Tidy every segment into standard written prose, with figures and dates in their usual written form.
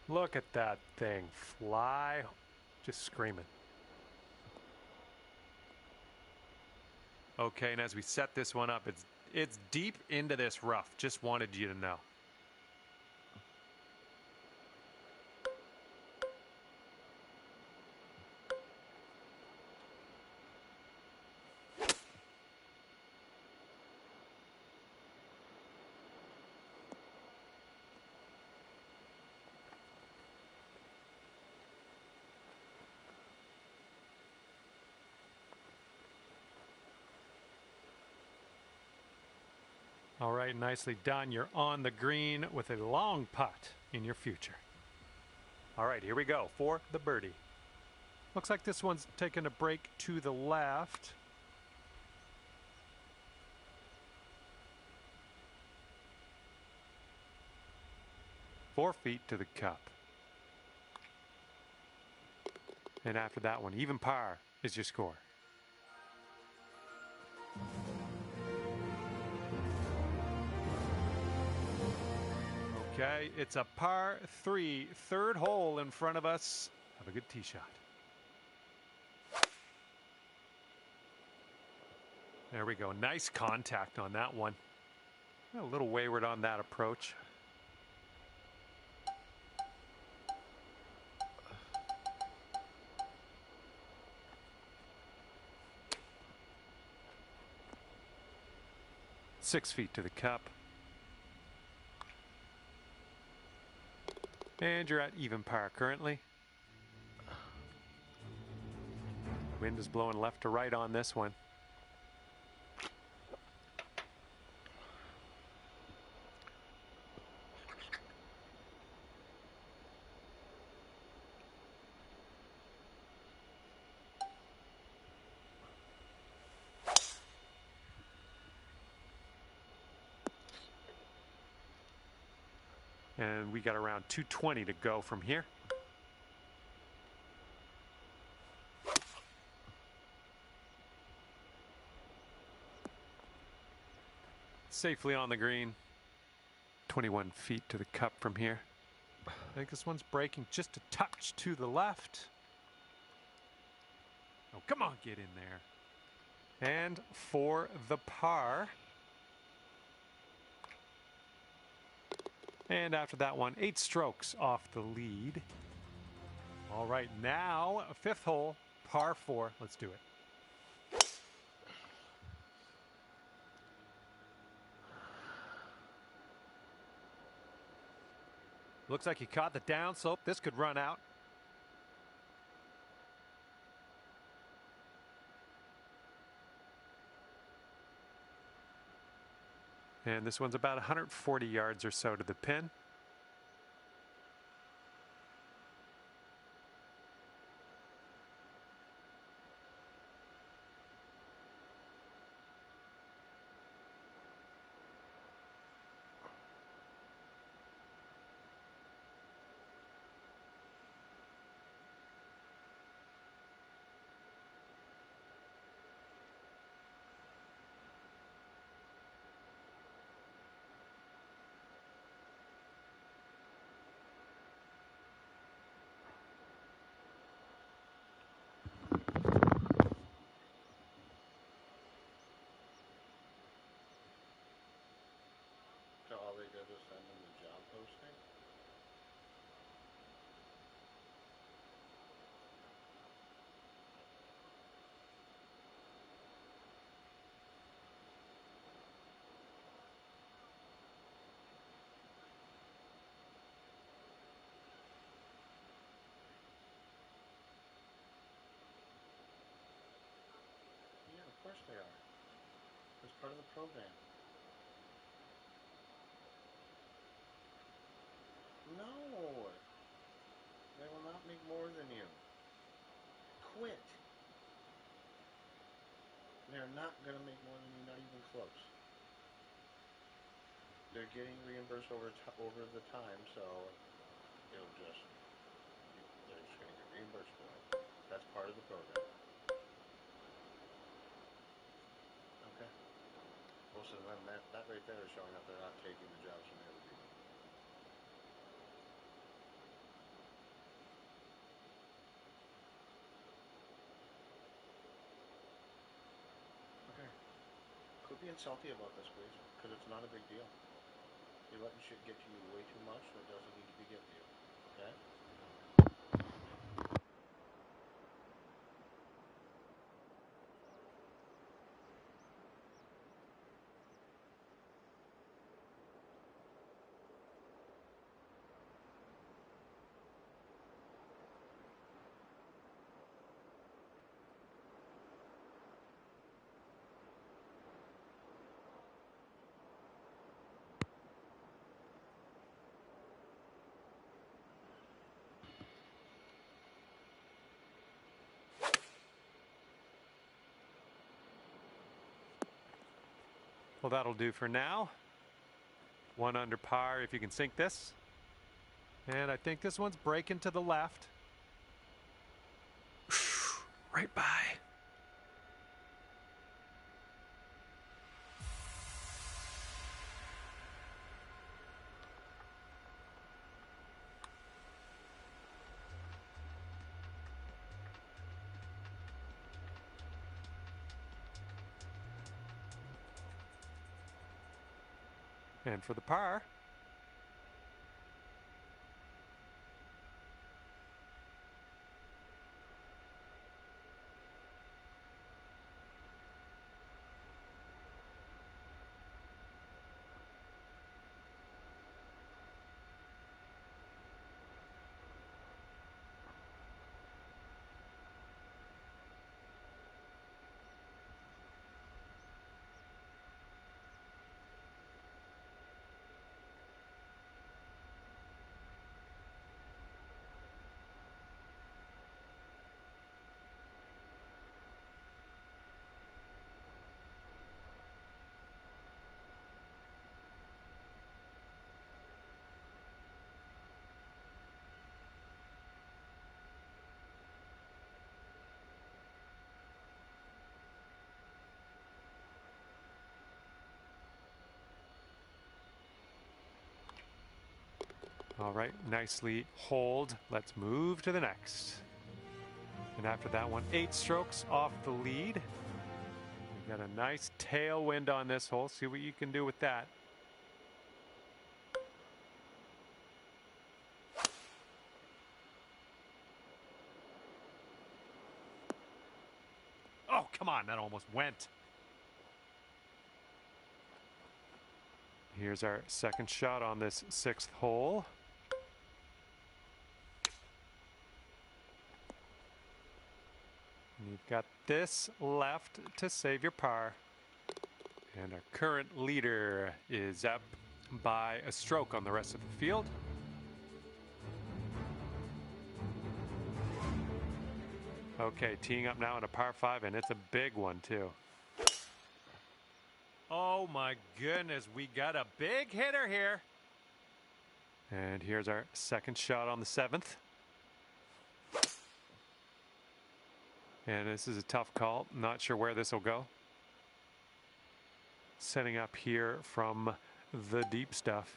Look at that thing fly, just screaming. Okay, and as we set this one up, it's deep into this rough. Just wanted you to know. All right, nicely done. You're on the green with a long putt in your future. All right, here we go for the birdie. Looks like this one's taking a break to the left. Four feet to the cup. And after that one, even par is your score. Okay, it's a par 3, third hole in front of us. Have a good tee shot. There we go. Nice contact on that one. A little wayward on that approach. Six feet to the cup. And you're at even par currently. Wind is blowing left to right on this one. And we got around 220 to go from here. Safely on the green. 21 feet to the cup from here. I think this one's breaking just a touch to the left. Oh, come on, get in there. And for the par. And after that one, 8 strokes off the lead. All right, now a fifth hole, par 4. Let's do it. Looks like he caught the downslope. This could run out. And this one's about 140 yards or so to the pin. So all they did was send them the job posting? Yeah, of course they are. It's part of the program. No! They will not make more than you. Quit! They're not going to make more than you, not even close. They're getting reimbursed over the time, so they're just going to get reimbursed for it. That's part of the program. Okay. Well, so then that right there is showing that they're not taking the jobs from the other people. get salty about this, please, because it's not a big deal. You're letting shit get to you way too much that doesn't need to be getting to you. Okay? Well, that'll do for now. 1 under par if you can sink this. And I think this one's breaking to the left. Right by. And for the par. All right, nicely holed. Let's move to the next. And after that one, 8 strokes off the lead. We've got a nice tailwind on this hole. See what you can do with that. Oh, come on, that almost went. Here's our second shot on this 6th hole. And you've got this left to save your par. And our current leader is up by a stroke on the rest of the field. Okay, teeing up now on a par 5, and it's a big one too. Oh my goodness, we got a big hitter here. And here's our second shot on the 7th. And this is a tough call. Not sure where this will go. Setting up here from the deep stuff.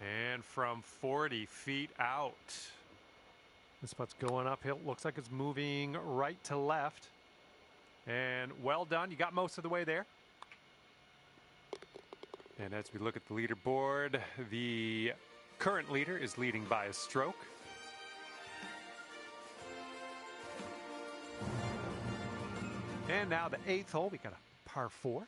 And from 40 feet out. This putt's going uphill. Looks like it's moving right to left. And well done. You got most of the way there. And as we look at the leaderboard, the current leader is leading by a stroke. And now the 8th hole, we got a par 4.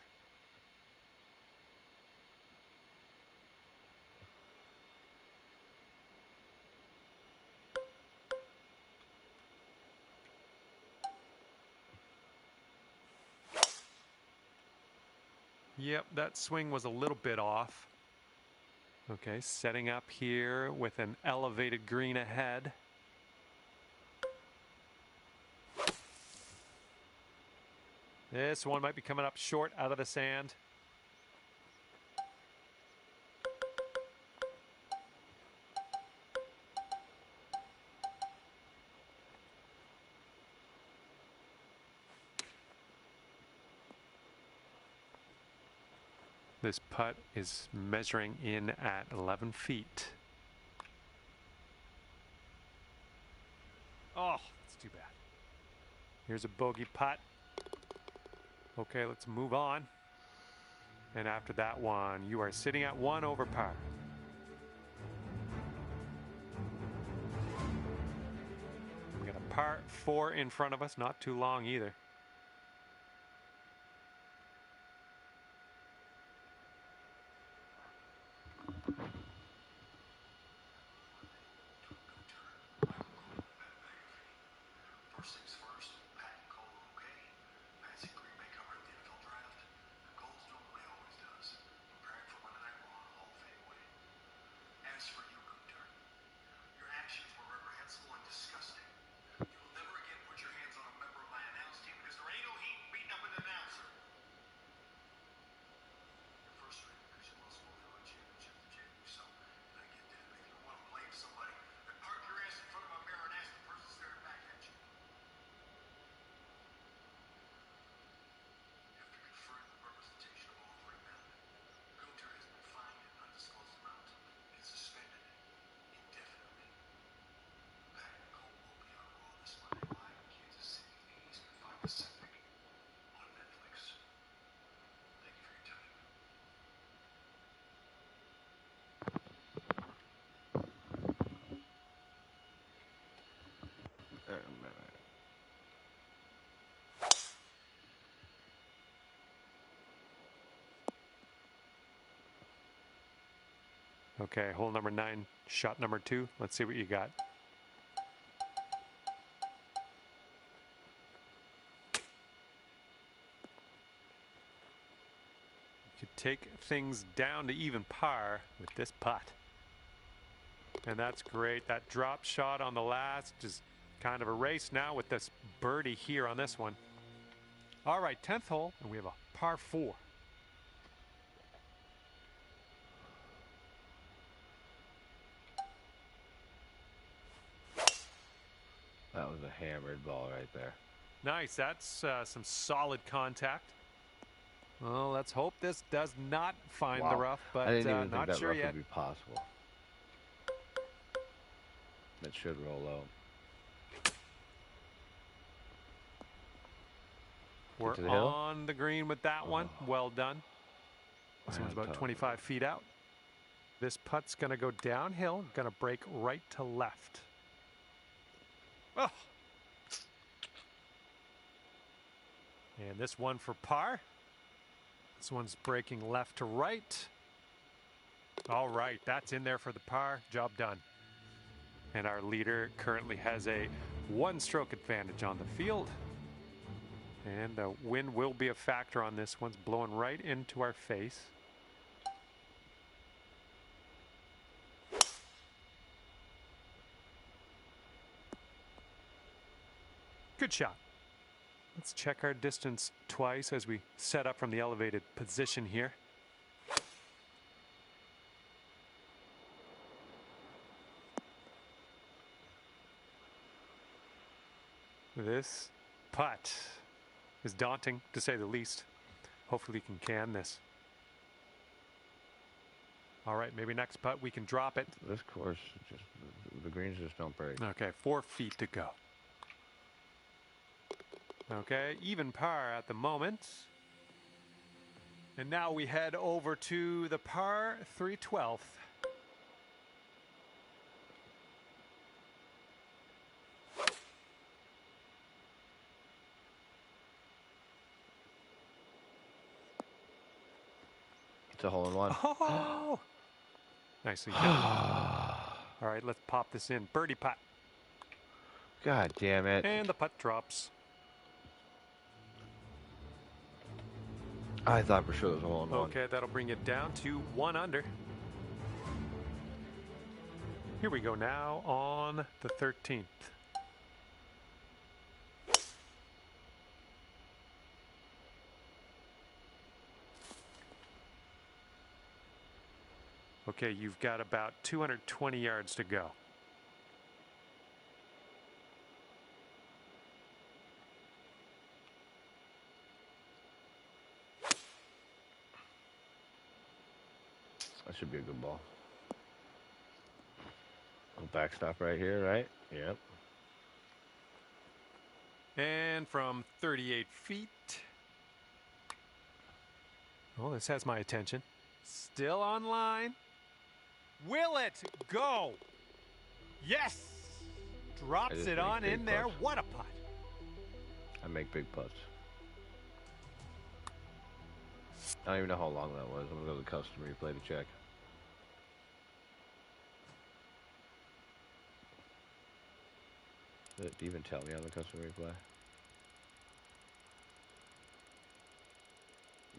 Yep, that swing was a little bit off. Okay, setting up here with an elevated green ahead. This one might be coming up short out of the sand. This putt is measuring in at 11 feet. Oh, that's too bad. Here's a bogey putt. Okay, let's move on. And after that one, you are sitting at 1 over par. We got a par 4 in front of us, not too long either. First things first, Pat and Cole are okay. Patsy Green Bay covered at the NFL draft. Cole's doing what he always does, preparing for Monday Night Raw in the Hall of Fame way. As for you, Gunter, your actions were reprehensible and disgusting. You will never again put your hands on a member of my announce team because there ain't no heat in beating up an announcer. You're frustrated because you lost more than one championship to Jay Uso, and I get that. But if you want to blame somebody, then park your ass in front of a mirror and ask the person staring back at you. After conferring the representation of all 3 men, Gunter has been fined an undisclosed amount and suspended indefinitely. Pat and Cole will be on Raw this Monday live in Kansas City, 8 Eastern, 5 Pacific, on Netflix. Thank you for your time. Okay, hole number 9, shot number 2. Let's see what you got. You could take things down to even par with this putt. And that's great. That drop shot on the last is kind of a race now with this birdie here on this one. All right, 10th hole, and we have a par 4. That was a hammered ball right there. Nice. That's some solid contact. Well, let's hope this does not find the rough, but I didn't even think not that sure rough yet. would be possible. That should roll out. We're to the hill? on the green with that one. Well done. This one's about 25 feet out. This putt's going to go downhill, going to break right to left. Oh. And this one for par. This one's breaking left to right. All right, that's in there for the par. Job done. And our leader currently has a 1-stroke advantage on the field. And the wind will be a factor on this. One's blowing right into our face. Good shot. Let's check our distance twice as we set up from the elevated position here. This putt is daunting, to say the least. Hopefully we can this. All right, maybe next putt we can drop it. This course, just the greens just don't break. Okay, 4 feet to go. Okay, even par at the moment. And now we head over to the par 3/12. It's a hole-in-one. Oh! Nicely done. All right, let's pop this in. Birdie putt. God damn it. And the putt drops. I thought for sure it was a hole-in-one. Okay, that'll bring it down to 1 under. Here we go now on the 13th. Okay, you've got about 220 yards to go. That should be a good ball. Little backstop right here, right? Yep. And from 38 feet. Oh, this has my attention. Still on line. Will it go? Yes! Drops it on in there. Putts. What a putt. I make big putts. I don't even know how long that was. I'm going to go to the custom replay to check. Did it even tell me on the custom replay?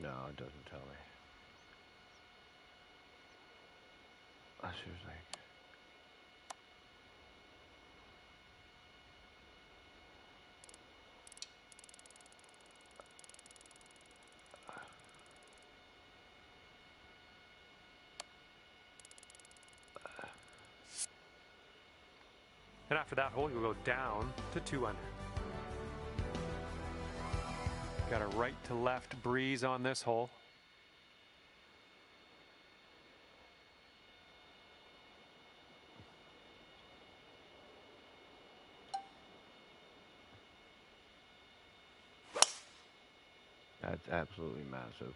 No, it doesn't tell me. That's just like... And after that hole, you'll go down to 2 under. Got a right to left breeze on this hole. That's absolutely massive.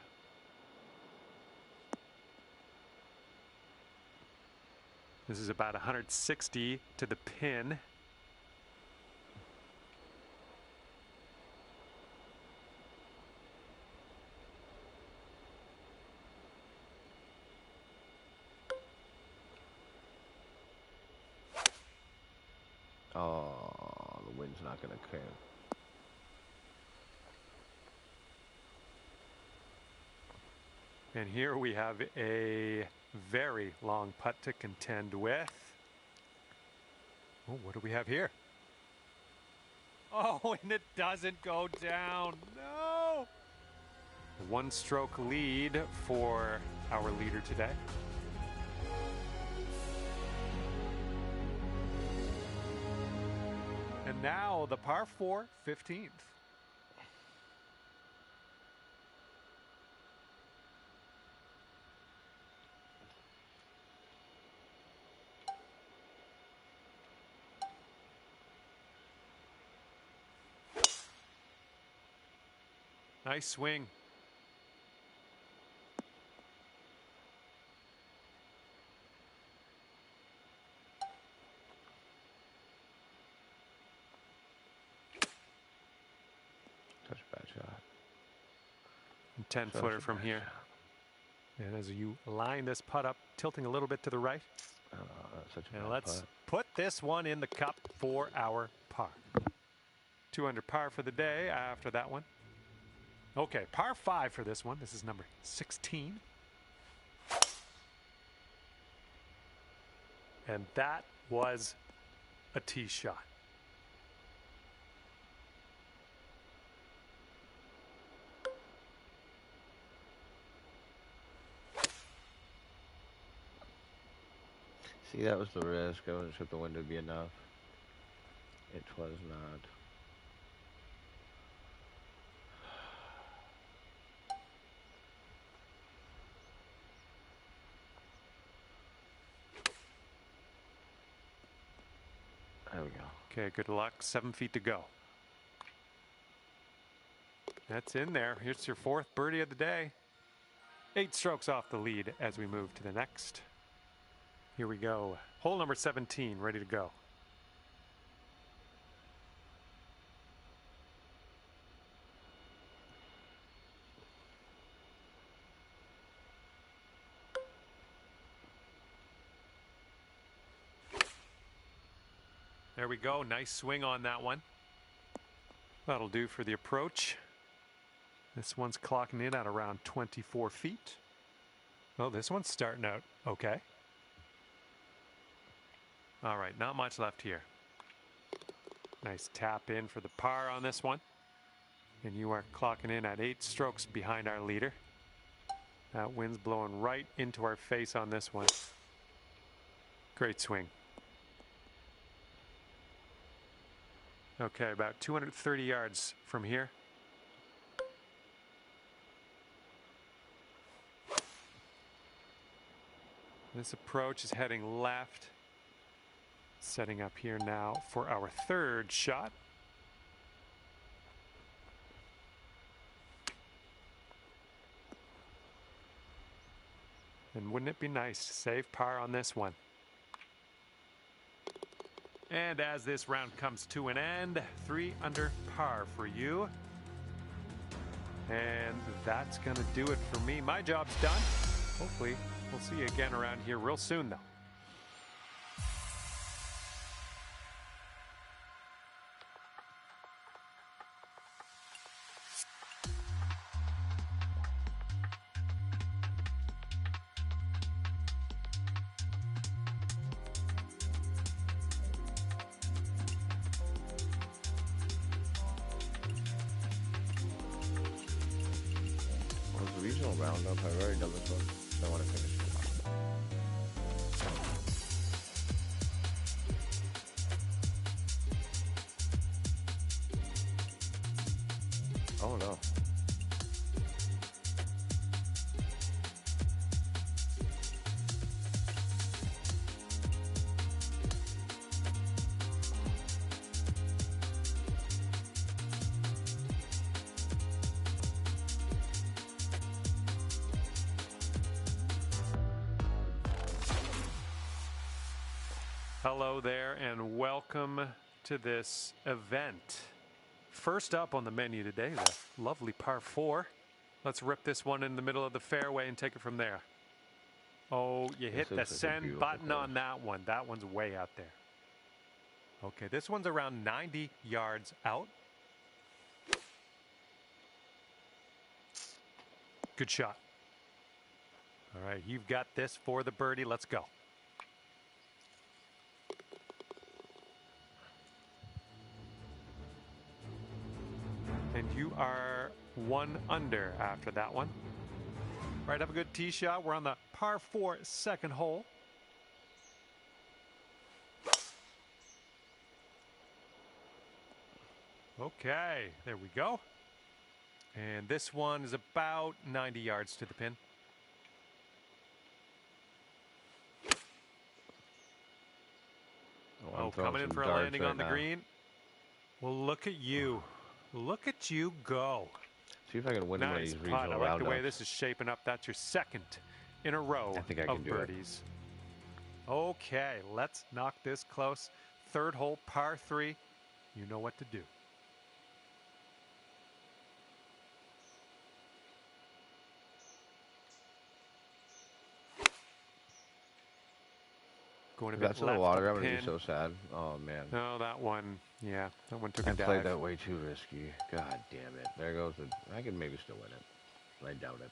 This is about 160 to the pin. Oh, the wind's not going to care. And here we have a very long putt to contend with. Oh, what do we have here? Oh, and it doesn't go down. No! 1-stroke lead for our leader today. And now the par 4, 15th. Nice swing. Such a bad shot. 10-footer from here. And as you line this putt up, tilting a little bit to the right. That's such a And bad let's putt. put this one in the cup for our par. 2 under par for the day after that one. Okay, par 5 for this one. This is number 16. And that was a tee shot. See, that was the risk. I wasn't sure if the wind would be enough. It was not. There we go. Okay, good luck. 7 feet to go. That's in there. Here's your 4th birdie of the day. 8 strokes off the lead as we move to the next. Here we go. Hole number 17, ready to go. There we go. Nice swing on that one. That'll do for the approach. This one's clocking in at around 24 feet. Oh, this one's starting out okay. All right, not much left here. Nice tap in for the par on this one. And you are clocking in at 8 strokes behind our leader. That wind's blowing right into our face on this one. Great swing. Okay, about 230 yards from here. This approach is heading left. Setting up here now for our third shot. And wouldn't it be nice to save par on this one? And as this round comes to an end, 3 under par for you. And that's going to do it for me. My job's done. Hopefully, we'll see you again around here real soon, though. Regional roundup. I've already done this one. I want to finish it. Oh no. Hello there and welcome to this event. First up on the menu today, the lovely par 4. Let's rip this one in the middle of the fairway and take it from there. Oh, you hit the send button on that one. That one's way out there. Okay, this one's around 90 yards out. Good shot. All right, you've got this for the birdie. Let's go. And you are 1 under after that one. Right, have a good tee shot. We're on the par 4 second hole. Okay, there we go. And this one is about 90 yards to the pin. Oh, coming in for a landing on the green. Well, look at you. Look at you go. See if I can win one of these regional roundups. I like the way this is shaping up. That's your second in a row of birdies. Okay, let's knock this close. Third hole, par 3. You know what to do. Going a bit left. That's in the water. I'm going to be so sad. Oh, man. No, that one, yeah, that one took a dive. I played that way too risky. God damn it. There goes the... I can maybe still win it. I doubt it.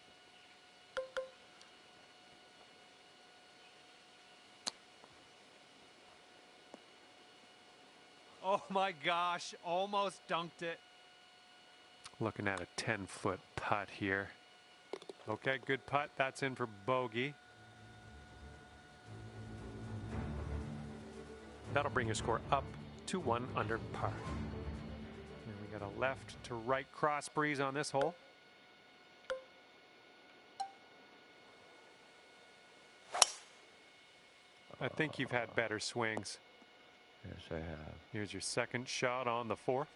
Oh, my gosh. Almost dunked it. Looking at a 10-foot putt here. Okay, good putt. That's in for bogey. That'll bring your score up to 1 under par. And we got a left to right cross breeze on this hole. I think you've had better swings. Yes, I have. Here's your second shot on the 4th.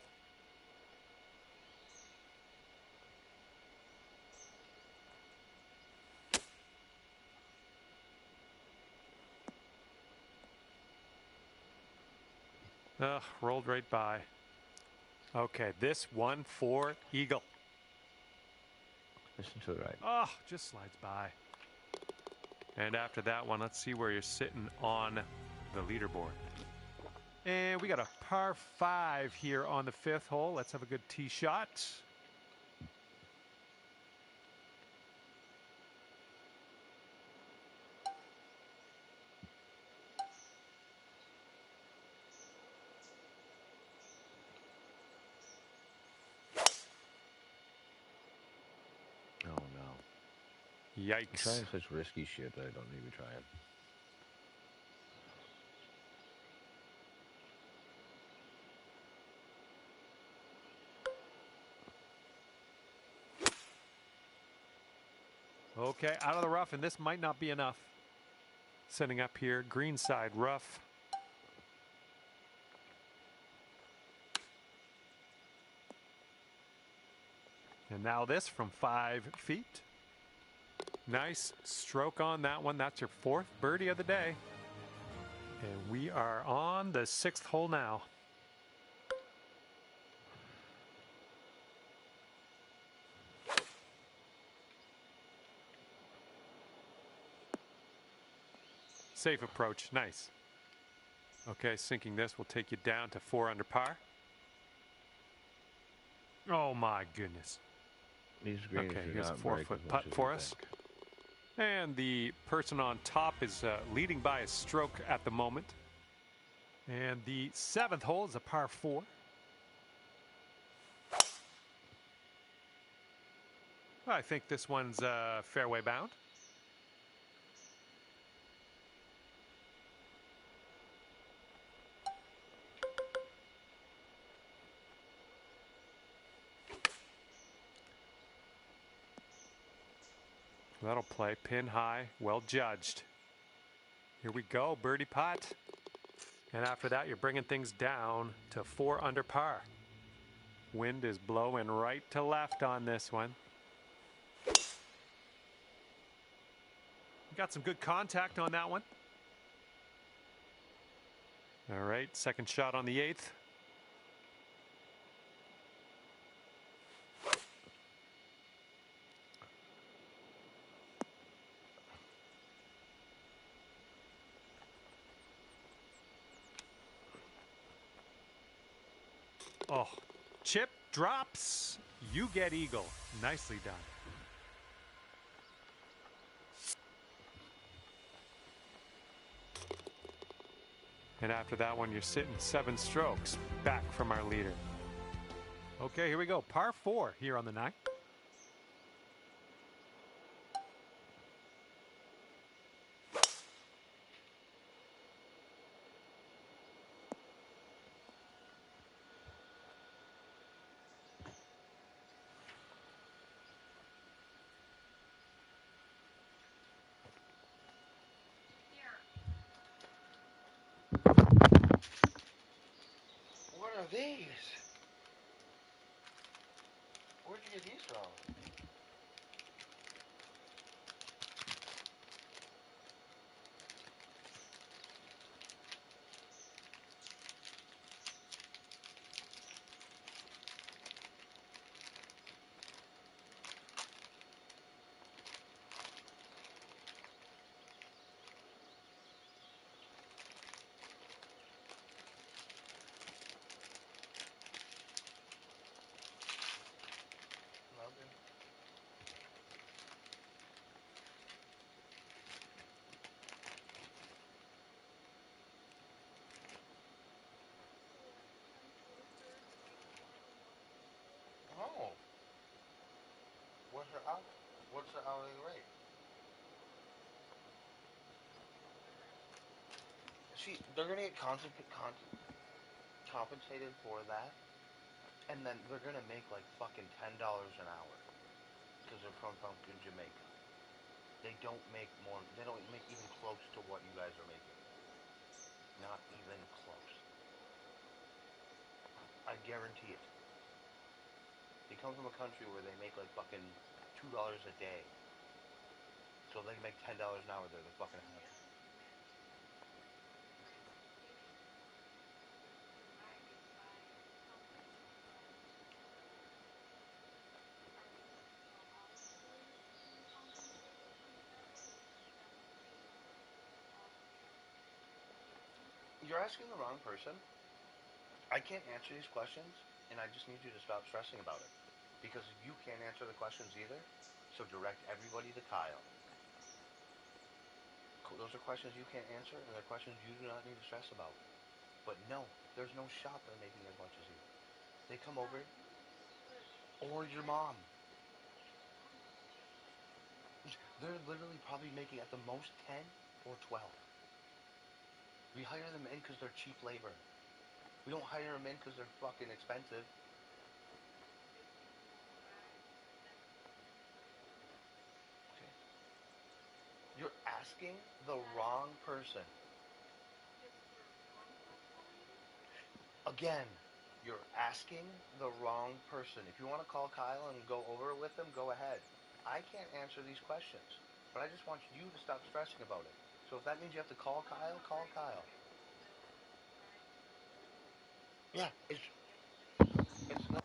Rolled right by. Okay, this one for eagle. Listen to the right. Oh, just slides by. And after that one, let's see where you're sitting on the leaderboard. And we got a par 5 here on the 5th hole. Let's have a good tee shot. Oh no. Yikes. I'm trying such risky shit that I don't need to try it. Okay, out of the rough, and this might not be enough. Setting up here, greenside rough. And now this from 5 feet. Nice stroke on that one. That's your 4th birdie of the day. And we are on the 6th hole now. Safe approach, nice. Okay, sinking this will take you down to 4 under par. Oh my goodness. These greens Okay, do here's a not break 4-foot as much putt as for you us. think. And the person on top is leading by a stroke at the moment. And the 7th hole is a par 4. I think this one's fairway bound. That'll play pin high, well judged. Here we go, birdie putt. And after that, you're bringing things down to 4 under par. Wind is blowing right to left on this one. Got some good contact on that one. All right, second shot on the 8th. Oh, chip drops. You get eagle. Nicely done. And after that one, you're sitting 7 strokes back from our leader. Okay, here we go. Par 4 here on the 9th. What are these? Where'd you get these from? Nothing. Oh. What's the hourly rate? See, they're gonna get compensated for that, and then they're gonna make like fucking $10 an hour because they're from fucking Jamaica. They don't make more. They don't make even close to what you guys are making. Not even close. I guarantee it. They come from a country where they make like fucking $2 a day. So they can make $10 an hour. They're the fucking happy. You're asking the wrong person. I can't answer these questions, and I just need you to stop stressing about it. Because you can't answer the questions either, so direct everybody to Kyle. Those are questions you can't answer, and they're questions you do not need to stress about. But no, there's no shop they're making as much as you. They come over, or your mom. They're literally probably making at the most 10 or 12. We hire them in because they're cheap labor. We don't hire them in because they're fucking expensive. Okay. asking the wrong person. Again, you're asking the wrong person. If you want to call Kyle and go over it with him, go ahead. I can't answer these questions, but I just want you to stop stressing about it. So if that means you have to call Kyle, call Kyle. Yeah, it's not.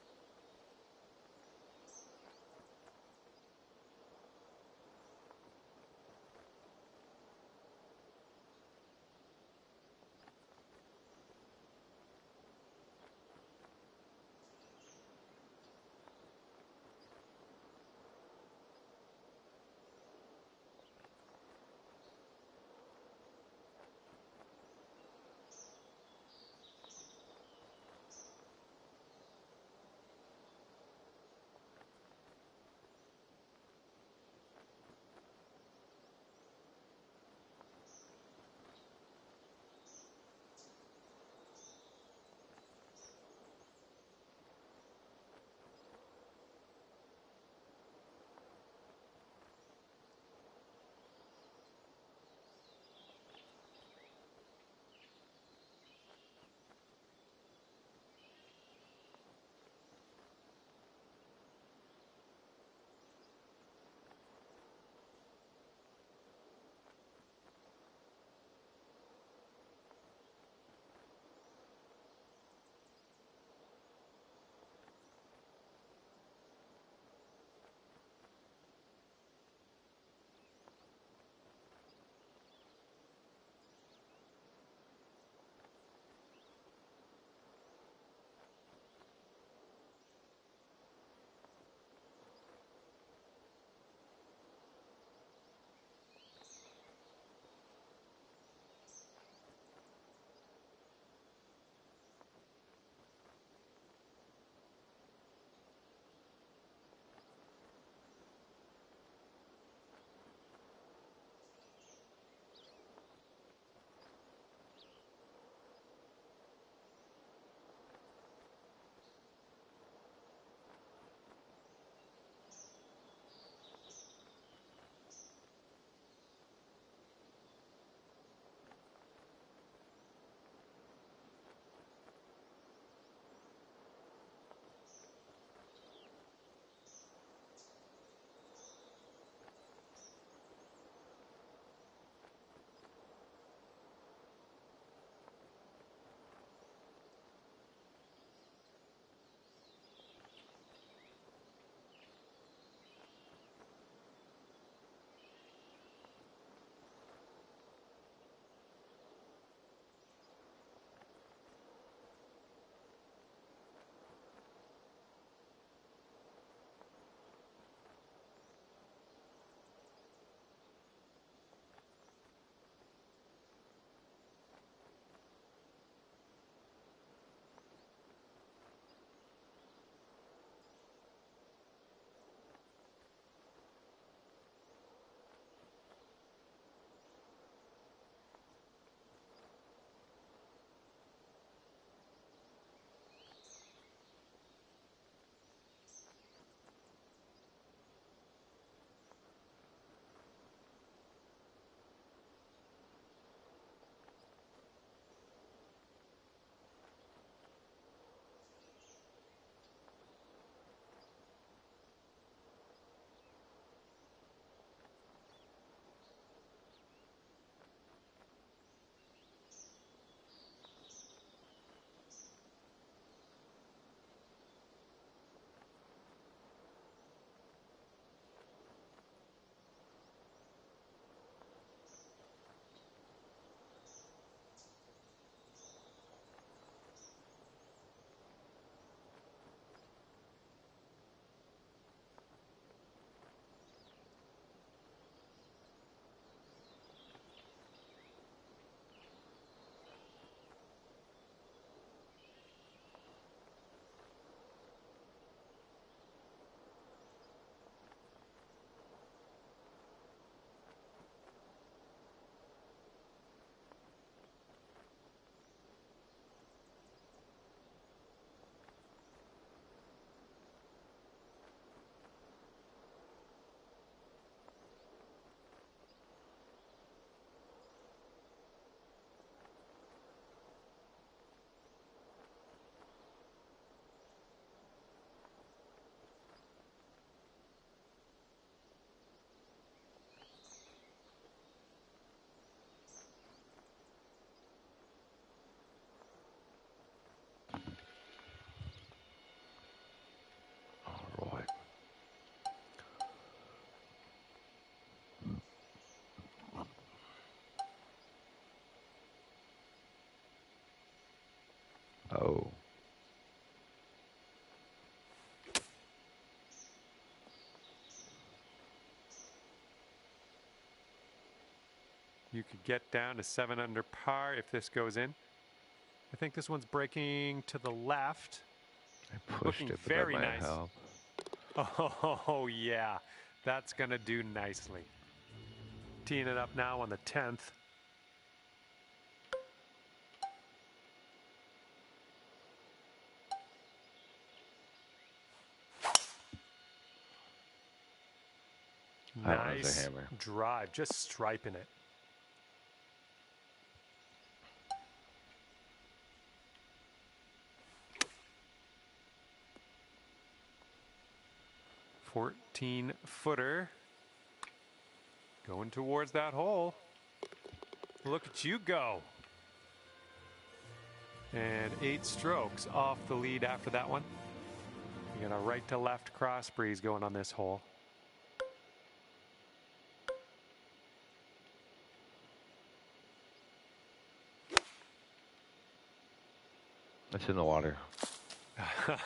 Oh. You could get down to 7 under par if this goes in. I think this one's breaking to the left. I pushed Looking it, but that very might nice. help. Oh, yeah. That's going to do nicely. Teeing it up now on the 10th. That one was a Nice hammer. drive, just striping it. "14-footer. Going towards that hole. Look at you go. And 8 strokes off the lead after that one. You got a right to left cross breeze going on this hole. It's in the water.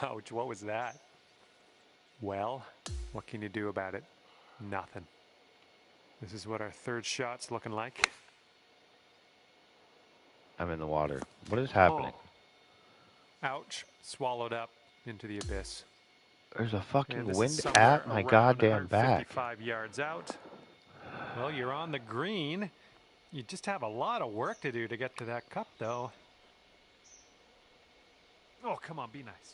Ouch, what was that? Well, what can you do about it? Nothing. This is what our third shot's looking like. I'm in the water. What is happening? Oh. Ouch, swallowed up into the abyss. There's a And fucking this is wind somewhere at my around goddamn back. 155 yards out. Well, you're on the green. You just have a lot of work to do to get to that cup, though. Oh, come on, be nice.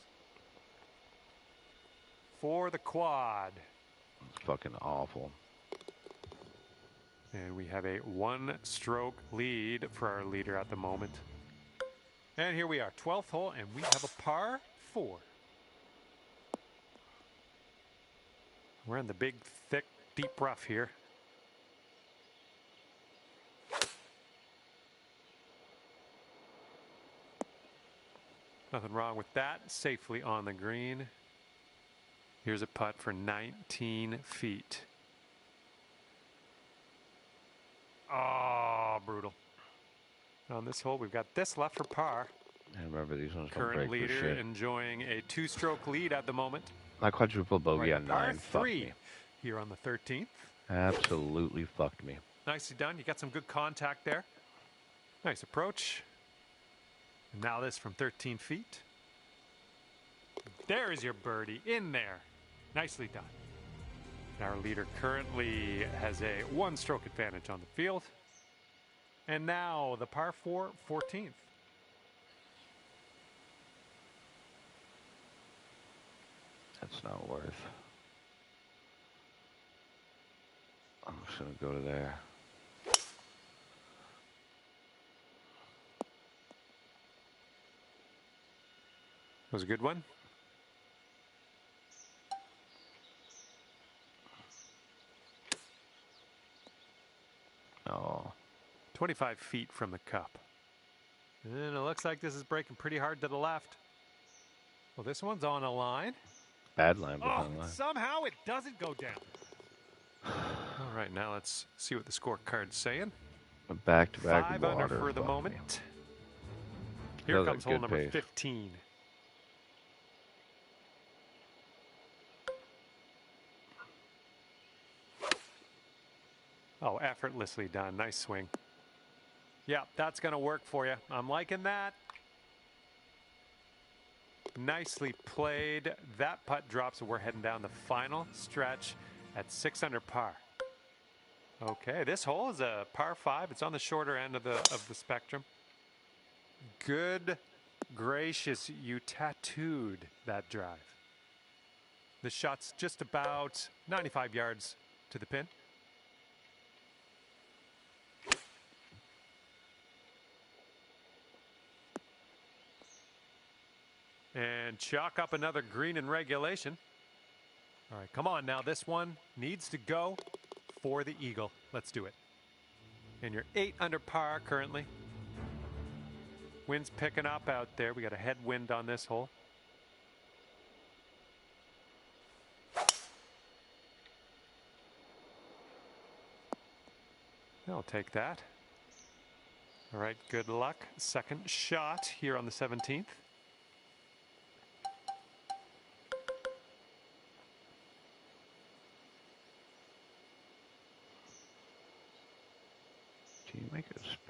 For the quad. It's fucking awful. And we have a 1-stroke lead for our leader at the moment. And here we are, 12th hole, and we have a par 4. We're in the big, thick, deep rough here. Nothing wrong with that. Safely on the green. Here's a putt for 19 feet. Oh, brutal. On this hole, we've got this left for par. I remember these ones don't Current break for leader shit. enjoying a 2-stroke lead at the moment. My quadruple bogey Right, on par 9 fucked 3 me. here on the 13th. Absolutely fucked me. Nicely done. You got some good contact there. Nice approach. And now this from 13 feet. There is your birdie in there. Nicely done. Our leader currently has a 1-stroke advantage on the field. And now the par 4, 14th. That's not worth. I'm just gonna go to there. Was a good one. Oh. 25 feet from the cup. And it looks like this is breaking pretty hard to the left. Well, this one's on a line. Bad line, but Oh, on line. somehow it doesn't go down. All right, now let's see what the scorecard's saying. A back-to-back 5 water. under for the fucked moment. me. Here That was a comes hole good number pace. 15. Oh, effortlessly done. Nice swing. Yeah, that's going to work for you. I'm liking that. Nicely played. That putt drops, so we're heading down the final stretch at 6 under par. Okay, this hole is a par 5. It's on the shorter end of the spectrum. Good gracious, you tattooed that drive. The shot's just about 95 yards to the pin. And chalk up another green in regulation. All right, come on now. This one needs to go for the eagle. Let's do it. And you're 8 under par currently. Wind's picking up out there. We got a headwind on this hole. I'll take that. All right, good luck. Second shot here on the 17th.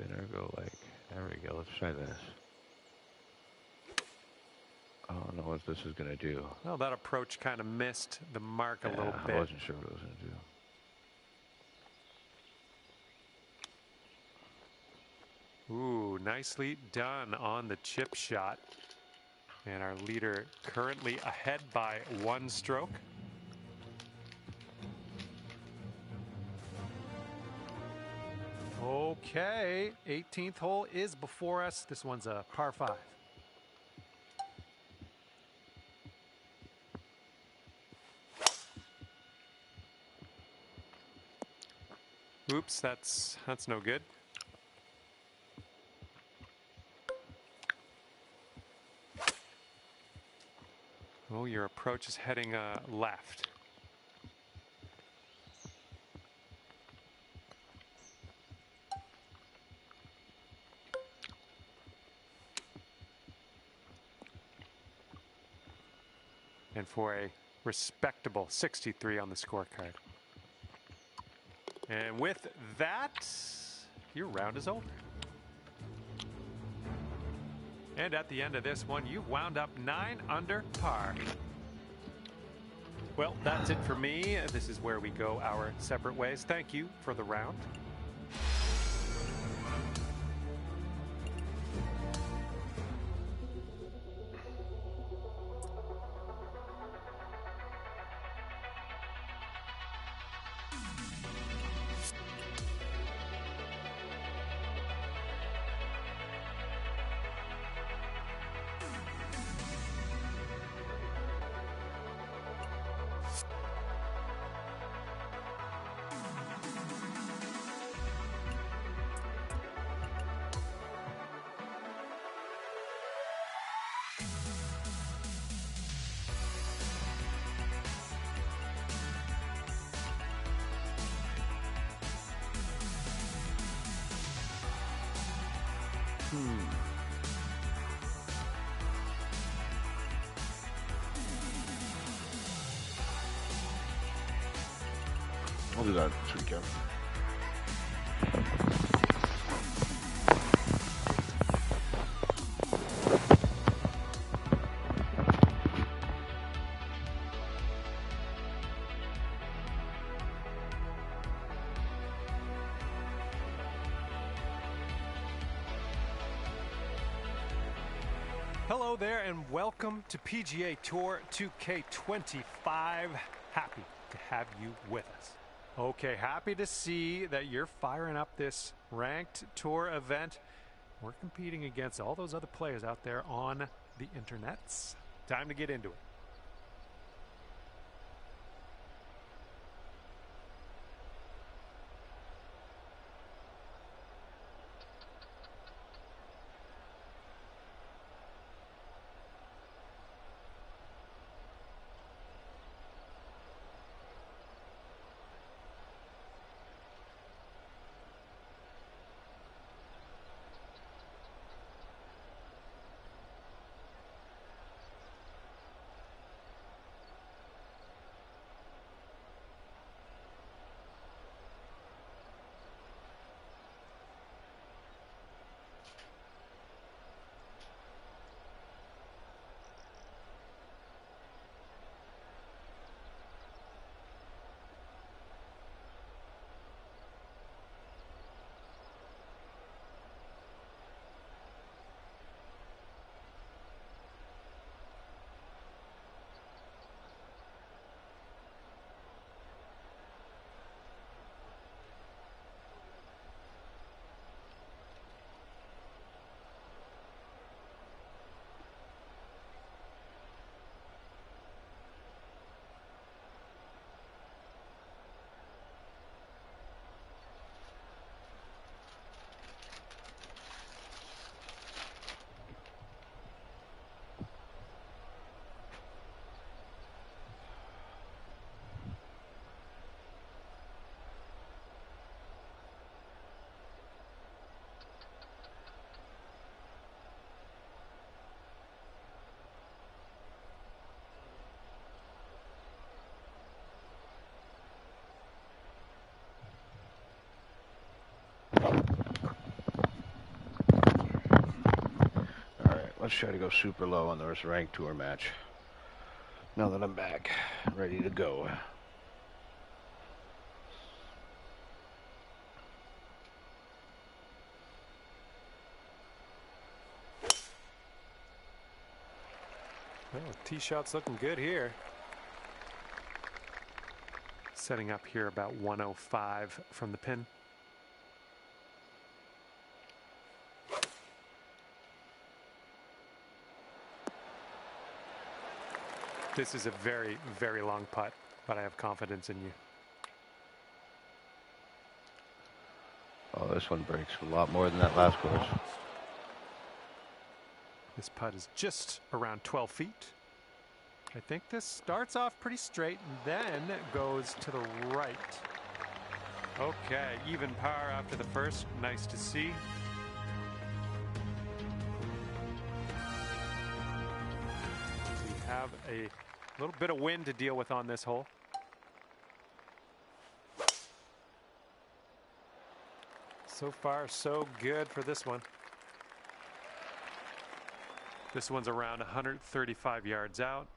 spinner go like, there we go, let's try this. I don't know what this is going to do. Well, that approach kind of missed the mark a little I bit. wasn't sure what it was going to do. Ooh, nicely done on the chip shot. And our leader currently ahead by 1 stroke. Okay, 18th hole is before us. This one's a par 5. Oops, that's no good. Oh, your approach is heading left. And for a respectable 63 on the scorecard. And with that, your round is over. And at the end of this one, you've wound up 9 under par. Well, that's it for me. This is where we go our separate ways. Thank you for the round. I'll do that this weekend. Hello there and welcome to PGA Tour 2K25. Happy to have you with us. Okay, happy to see that you're firing up this ranked tour event. We're competing against all those other players out there on the internets. Time to get into it. let's try to go super low on this ranked tour match. Now that I'm back, ready to go. Well, tee shot's looking good here. Setting up here about 105 from the pin. This is a very, very long putt, but I have confidence in you. Oh, this one breaks a lot more than that last course. This putt is just around 12 feet. I think this starts off pretty straight and then goes to the right. Okay, even par after the first. Nice to see. We have a little bit of wind to deal with on this hole. So far, so good for this one. This one's around 135 yards out.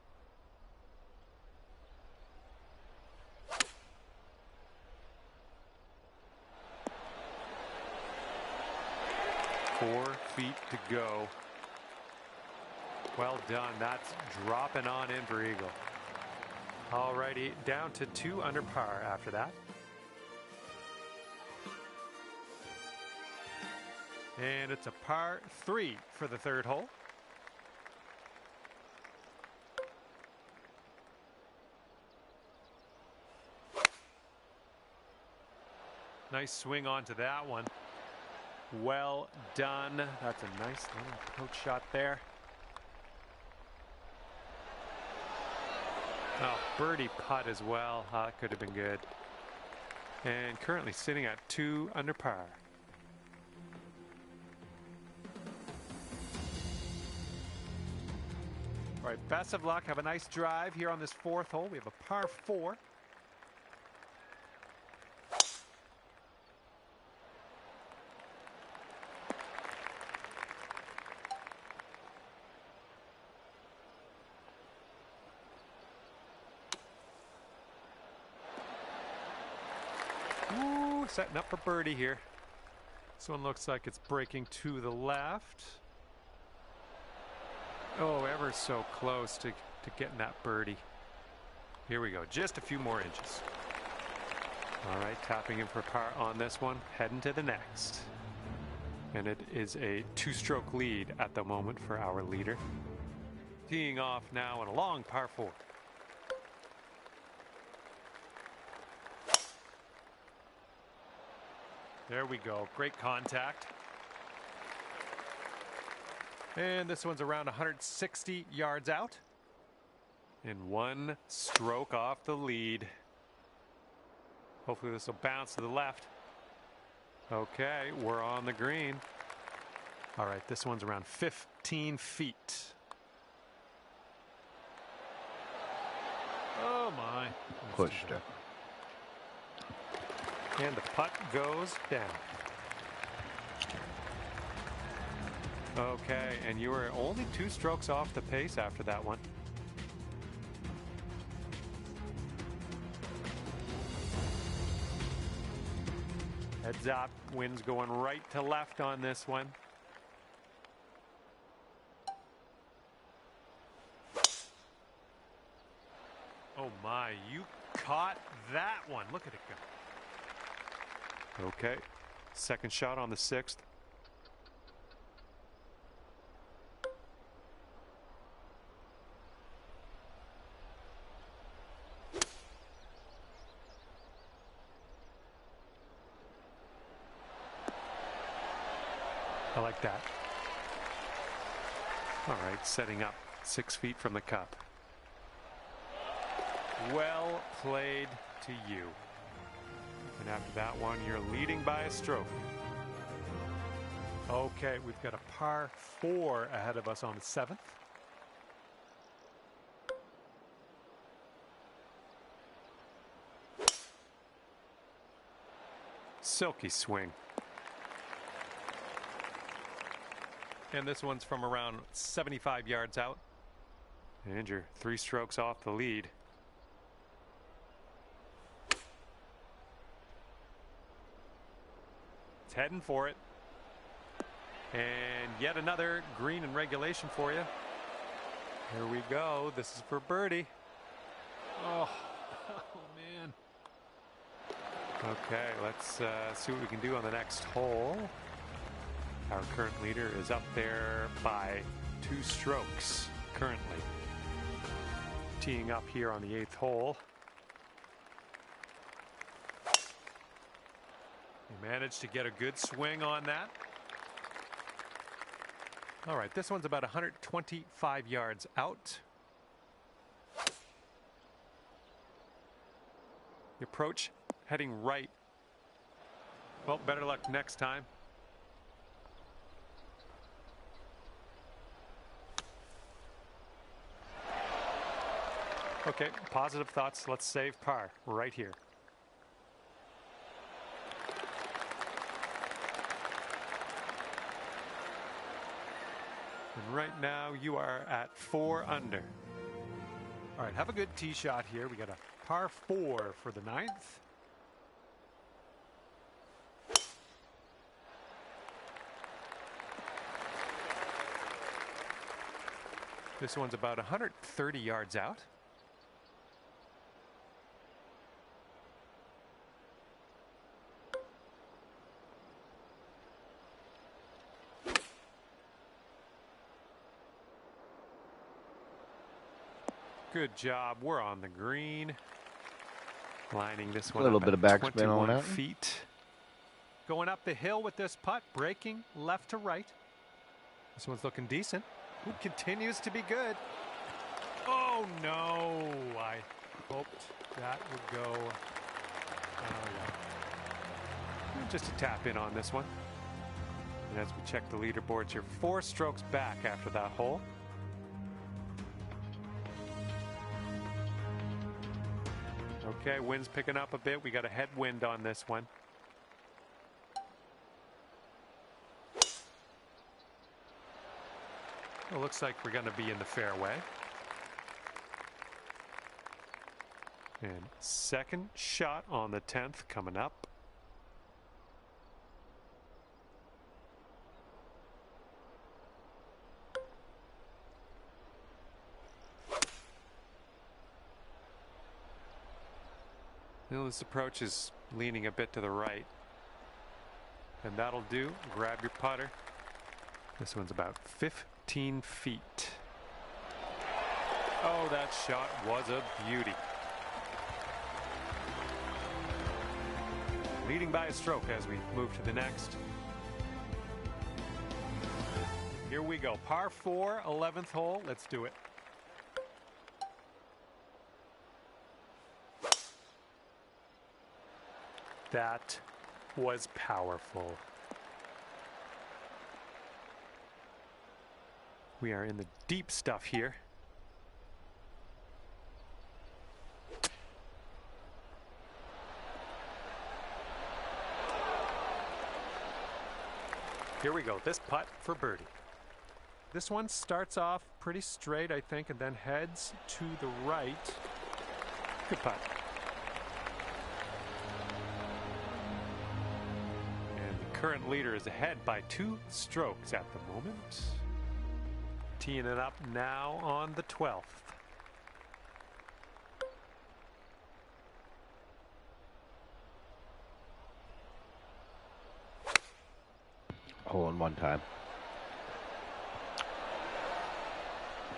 Four feet to go. Well done. That's dropping on in for eagle. Alrighty, down to 2 under par after that. And it's a par 3 for the third hole. Nice swing onto that one. Well done. That's a nice little approach shot there. Oh, birdie putt as well. That could have been good. And currently sitting at 2 under par. All right, best of luck. Have a nice drive here on this fourth hole. We have a par 4. Ooh, setting up for birdie here. This one looks like it's breaking to the left. Oh, ever so close to getting that birdie. Here we go, just a few more inches. All right, tapping in for par on this one, heading to the next. And it is a 2-stroke lead at the moment for our leader. Teeing off now on a long par 4. There we go, great contact. And this one's around 160 yards out. And 1 stroke off the lead. Hopefully this will bounce to the left. Okay, we're on the green. All right, this one's around 15 feet. Oh my. Pushed it. And the putt goes down. Okay, and you were only 2 strokes off the pace after that one. Heads up, wind's going right to left on this one. Oh my, you caught that one. Look at it go. Okay, second shot on the 6th. I like that. All right, setting up 6 feet from the cup. Well played to you. And after that one, you're leading by a stroke. Okay, we've got a par 4 ahead of us on the 7th. Silky swing. and this one's from around 75 yards out. And you're 3 strokes off the lead. It's heading for it. And yet another green in regulation for you. Here we go. This is for birdie. Oh, oh man. Okay, let's see what we can do on the next hole. Our current leader is up there by 2 strokes currently. Teeing up here on the 8th hole. He managed to get a good swing on that. All right, this one's about 125 yards out. The approach heading right. Well, better luck next time. Okay, positive thoughts. Let's save par right here. And right now you are at 4 under. All right, have a good tee shot here. We got a par 4 for the 9th. This one's about 130 yards out. Good job. We're on the green. Lining this one A little up bit of at backspin on 21 that. feet. Going up the hill with this putt, breaking left to right. This one's looking decent. Ooh, continues to be good. Oh no! I hoped that would go. Yeah. Just a tap in on this one. And as we check the leaderboards, you're 4 strokes back after that hole. Okay, wind's picking up a bit. We got a headwind on this one. It looks like we're going to be in the fairway. And second shot on the 10th coming up. Well, this approach is leaning a bit to the right. And that'll do. Grab your putter. This one's about 15 feet. Oh, that shot was a beauty. Leading by a stroke as we move to the next. Here we go. Par 4, 11th hole. Let's do it. That was powerful. We are in the deep stuff here. Here we go. This putt for birdie. This one starts off pretty straight, I think, and then heads to the right. Good putt. Current leader is ahead by 2 strokes at the moment. Teeing it up now on the 12th. Hole in one time.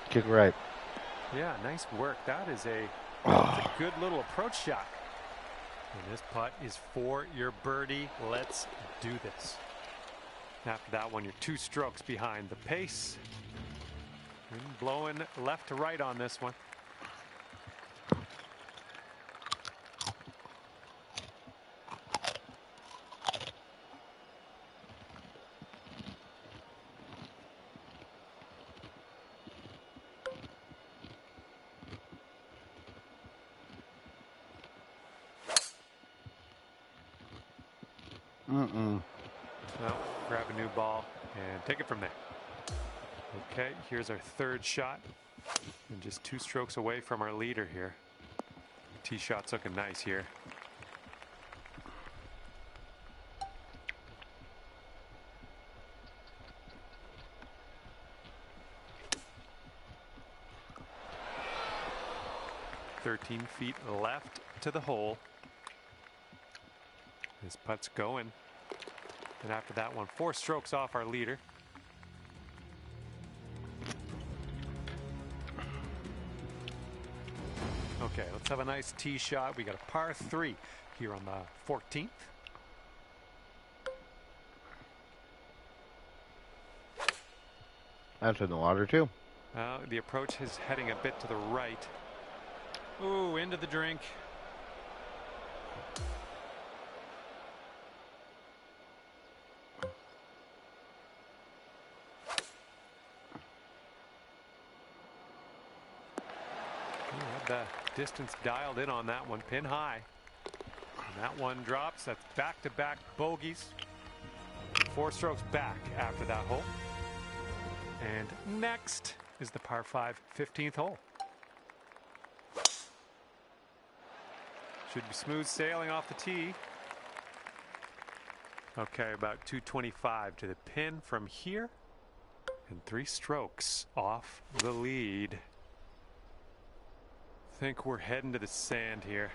Kick right. Yeah, nice work. That is that's a good little approach shot. And this putt is for your birdie. Let's do this. After that one, you're 2 strokes behind the pace. Wind blowing left to right on this one. Well, grab a new ball and take it from there. Okay, here's our third shot. And just 2 strokes away from our leader here. Tee shot's looking nice here. "13 feet left to the hole." His putt's going. And after that one, 4 strokes off our leader. Okay, let's have a nice tee shot. We got a par 3 here on the 14th. That's in the water too. The approach is heading a bit to the right. Ooh, into the drink. The distance dialed in on that one, pin high. And that one drops. That's back-to-back bogeys. 4 strokes back after that hole. And next is the par 5 15th hole. Should be smooth sailing off the tee. Okay, about 225 to the pin from here. And 3 strokes off the lead. Think we're heading to the sand here.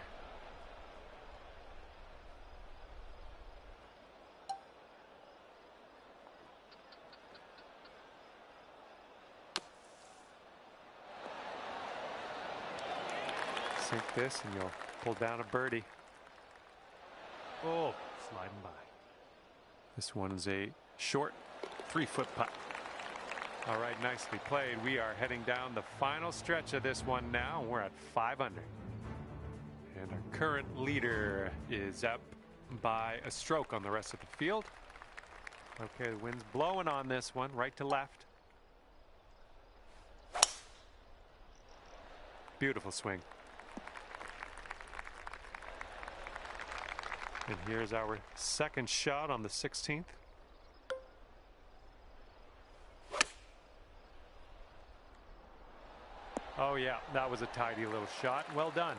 Sink this and you'll pull down a birdie. Oh, sliding by. This one's a short 3-foot putt. All right, nicely played. We are heading down the final stretch of this one now. We're at 5 under. And our current leader is up by a stroke on the rest of the field. Okay, the wind's blowing on this one, right to left. Beautiful swing. And here's our second shot on the 16th. Oh yeah, that was a tidy little shot. Well done.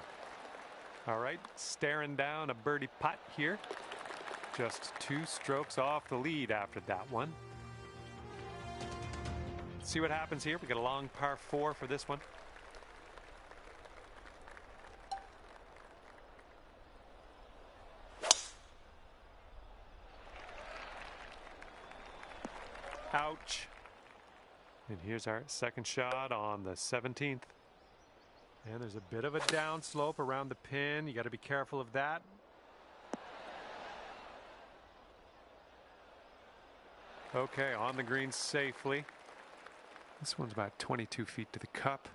All right, staring down a birdie putt here. Just 2 strokes off the lead after that one. Let's see what happens here. We got a long par 4 for this one. Ouch. And here's our second shot on the 17th. And there's a bit of a downslope around the pin. You got to be careful of that. Okay, on the green safely. This one's about 22 feet to the cup.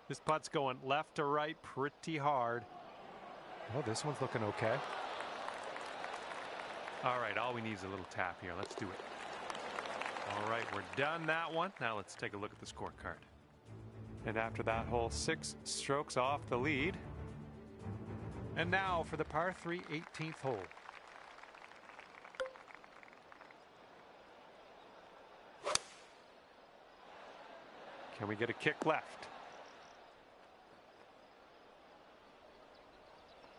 This putt's going left to right pretty hard. Oh, this one's looking okay. All right, all we need is a little tap here. Let's do it. All right, we're done that one. Now let's take a look at the scorecard. And after that hole, 6 strokes off the lead. And now for the par 3 18th hole. Can we get a kick left?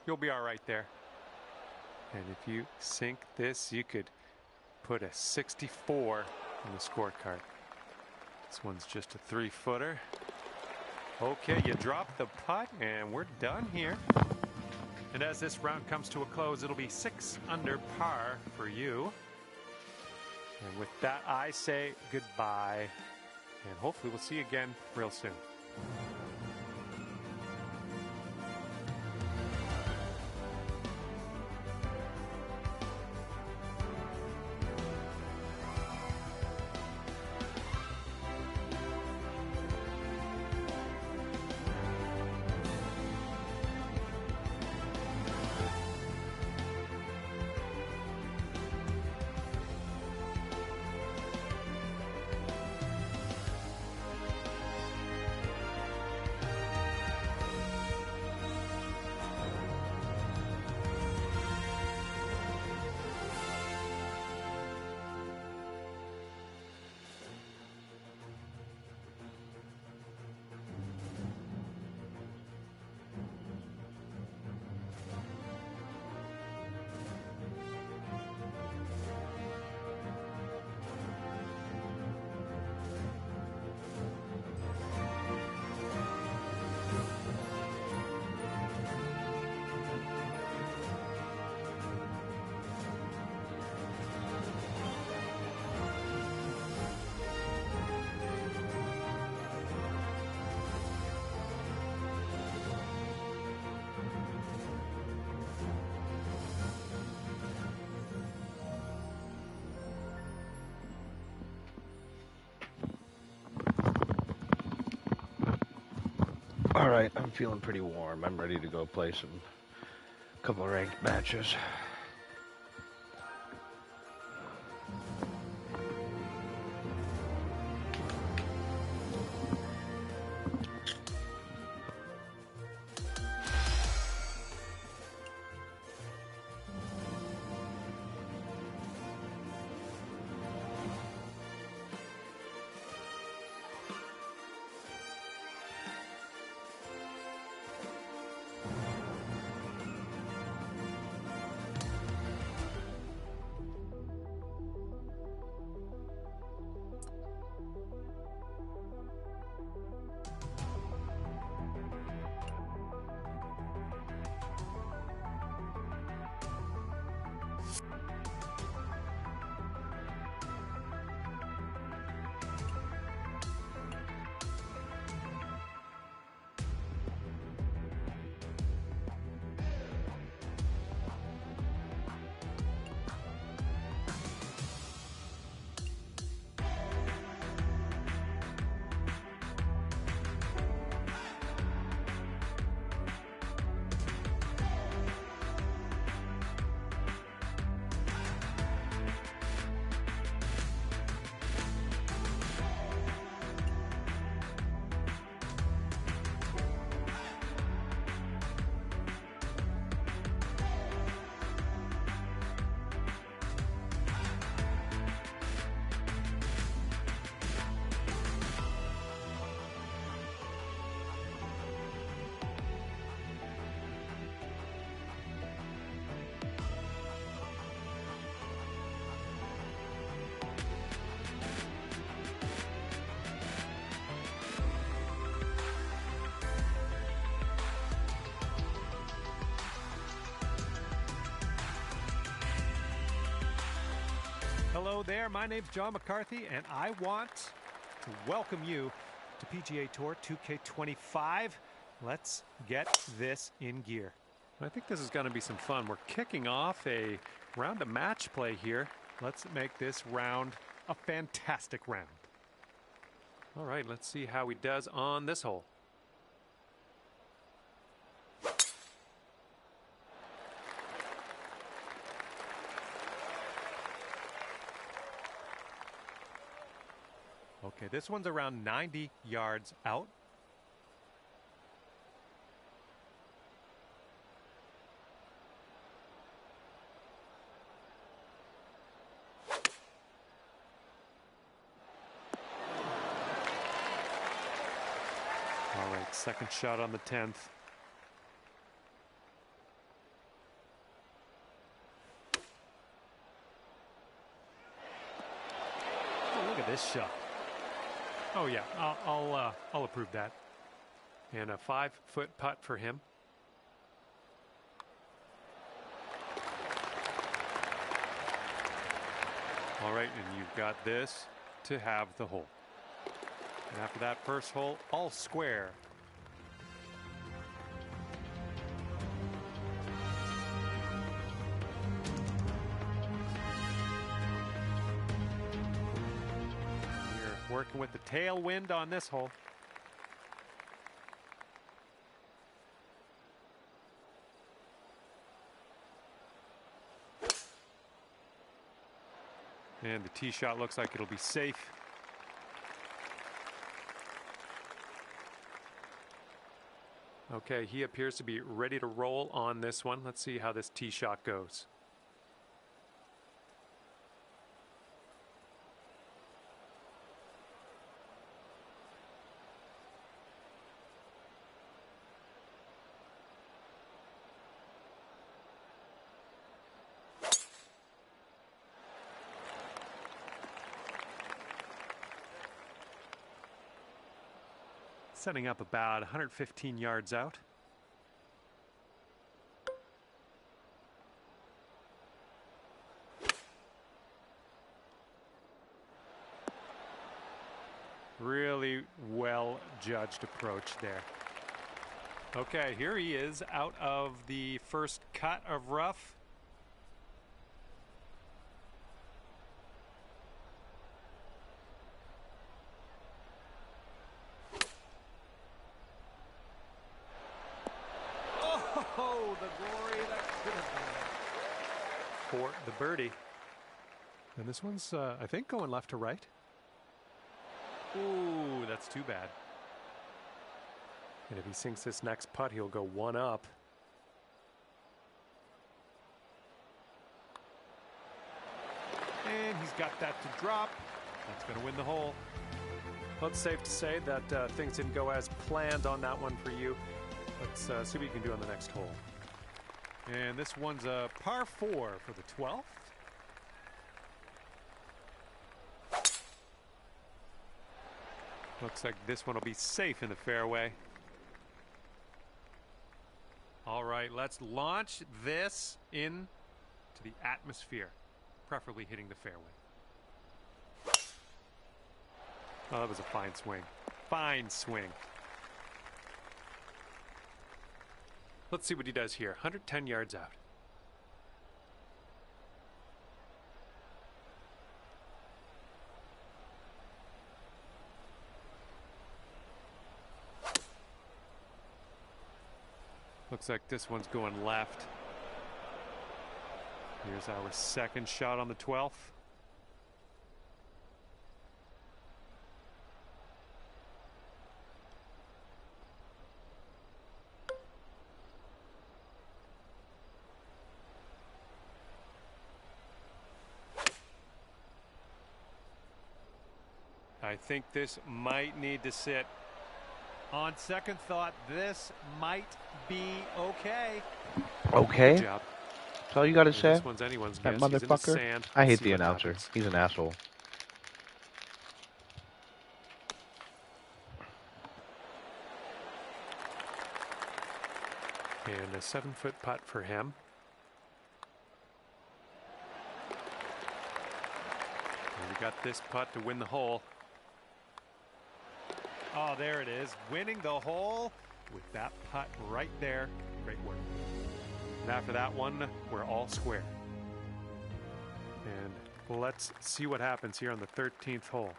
You'll be all right there. And if you sink this, you could put a 64 on the scorecard. This one's just a 3-footer. Okay, you drop the putt and we're done here. And as this round comes to a close, it'll be 6 under par for you. And with that, I say goodbye. And hopefully we'll see you again real soon. All right, I'm feeling pretty warm. I'm ready to go play some couple ranked matches. Hello there, my name's John McCarthy, and I want to welcome you to PGA Tour 2K25. Let's get this in gear. I think this is going to be some fun. We're kicking off a round of match play here. Let's make this round a fantastic round. All right, let's see how he does on this hole. Okay, this one's around 90 yards out. All right, second shot on the 10th. Oh, look at this shot. Oh yeah, I'll approve that. And a 5-foot putt for him. All right, and you've got this to have the hole. And after that first hole, all square. Working with the tailwind on this hole. And the tee shot looks like it'll be safe. Okay, he appears to be ready to roll on this one. Let's see how this tee shot goes. Setting up about 115 yards out. Really well judged approach there. Okay, here he is out of the first cut of rough. Oh, the glory that could have been. For the birdie. And this one's, I think, going left to right. Ooh, that's too bad. And if he sinks this next putt, he'll go one up. And he's got that to drop. That's going to win the hole. Well, it's safe to say that things didn't go as planned on that one for you. Let's see what you can do on the next hole. And this one's a par 4 for the 12th. Looks like this one will be safe in the fairway. All right, let's launch this into the atmosphere, preferably hitting the fairway. Oh, that was a fine swing. Fine swing. Let's see what he does here. 110 yards out. Looks like this one's going left. Here's our second shot on the 12th. I think this might need to sit. On second thought, this might be okay. Okay. Good job. That's all you got to say? This one's anyone's That guess. He's in the motherfucker. sand. I hate Let's see the what announcer. happens. He's an asshole. And a 7-foot putt for him. And we got this putt to win the hole. Oh, there it is. Winning the hole with that putt right there. Great work. And after that one, we're all square. And let's see what happens here on the 13th hole.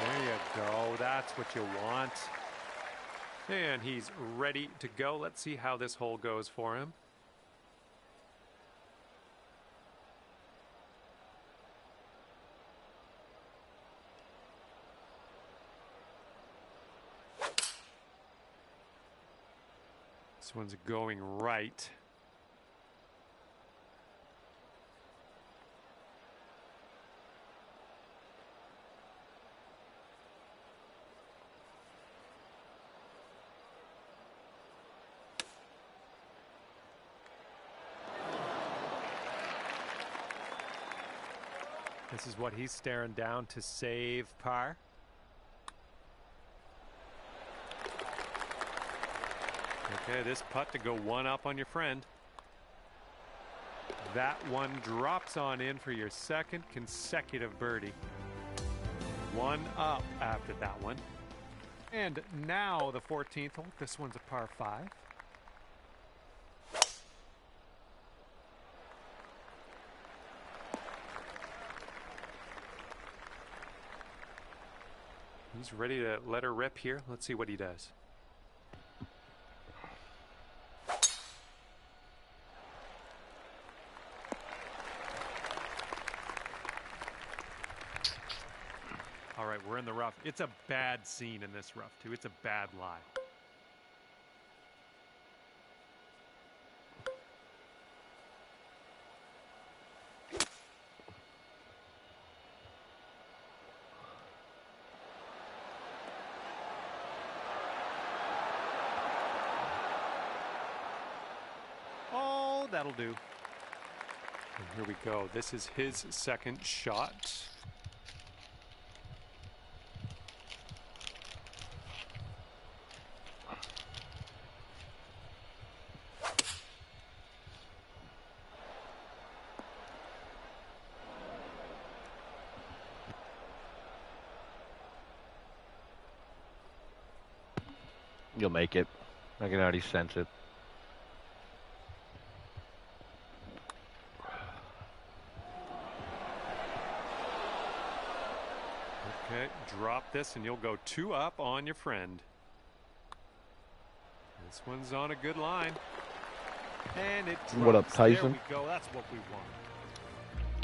There you go. That's what you want. And he's ready to go. Let's see how this hole goes for him. This one's going right. This is what he's staring down to save par. Okay, this putt to go one up on your friend. That one drops on in for your second consecutive birdie. One up after that one. And now the 14th hole. This one's a par 5. He's ready to let her rip here. Let's see what he does. All right, we're in the rough. It's a bad scene in this rough, too. It's a bad lie. Oh, that'll do. And here we go. This is his second shot. You'll make it. I can already sense it. Okay, drop this and you'll go 2 up on your friend. This one's on a good line. And it drops. What up, Tyson? There we go. That's what we want.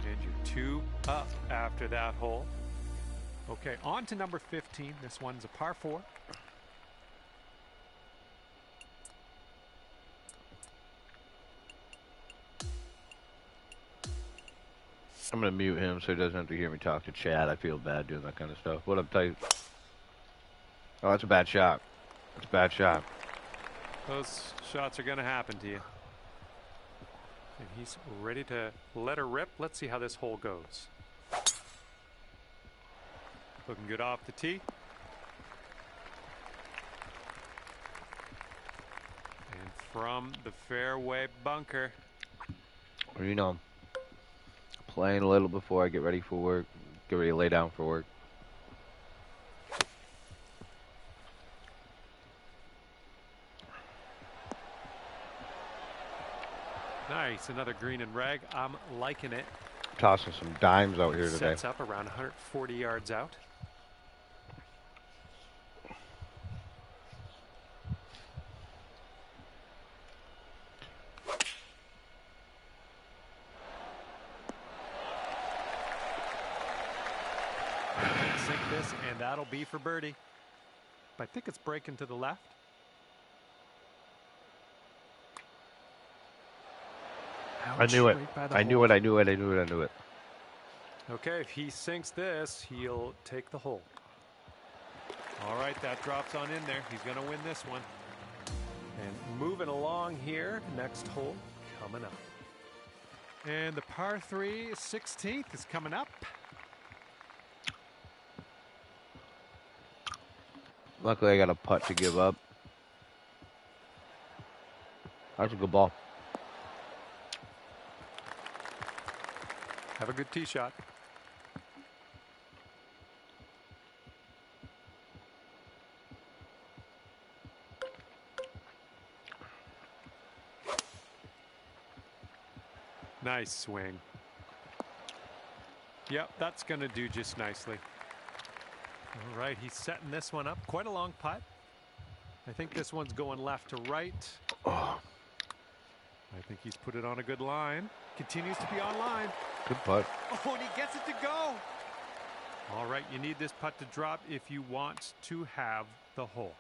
And you're 2 up after that hole. Okay, on to number 15. This one's a par 4. I'm going to mute him so he doesn't have to hear me talk to Chad. I feel bad doing that kind of stuff. What up, Tyson? Oh, that's a bad shot. That's a bad shot. Those shots are going to happen to you. And he's ready to let her rip. Let's see how this hole goes. Looking good off the tee. And from the fairway bunker. Well, you know, playing a little before I get ready for work. Get ready to lay down for work. Nice, another green and rag. I'm liking it. Tossing some dimes out here today. Sets up around 140 yards out. Sink this, and that'll be for birdie. I think it's breaking to the left. I knew it. I knew it. I knew it. I knew it. I knew it. Okay, if he sinks this, he'll take the hole. All right, that drops on in there. He's going to win this one. And moving along here, next hole coming up. And the par 3 16th is coming up. Luckily, I got a putt to give up. That's a good ball. Have a good tee shot. Nice swing. Yep, that's going to do just nicely. All right, he's setting this one up. Quite a long putt. I think this one's going left to right. Oh. I think he's put it on a good line. Continues to be on line. Good putt. Oh, and he gets it to go. All right, you need this putt to drop if you want to have the hole.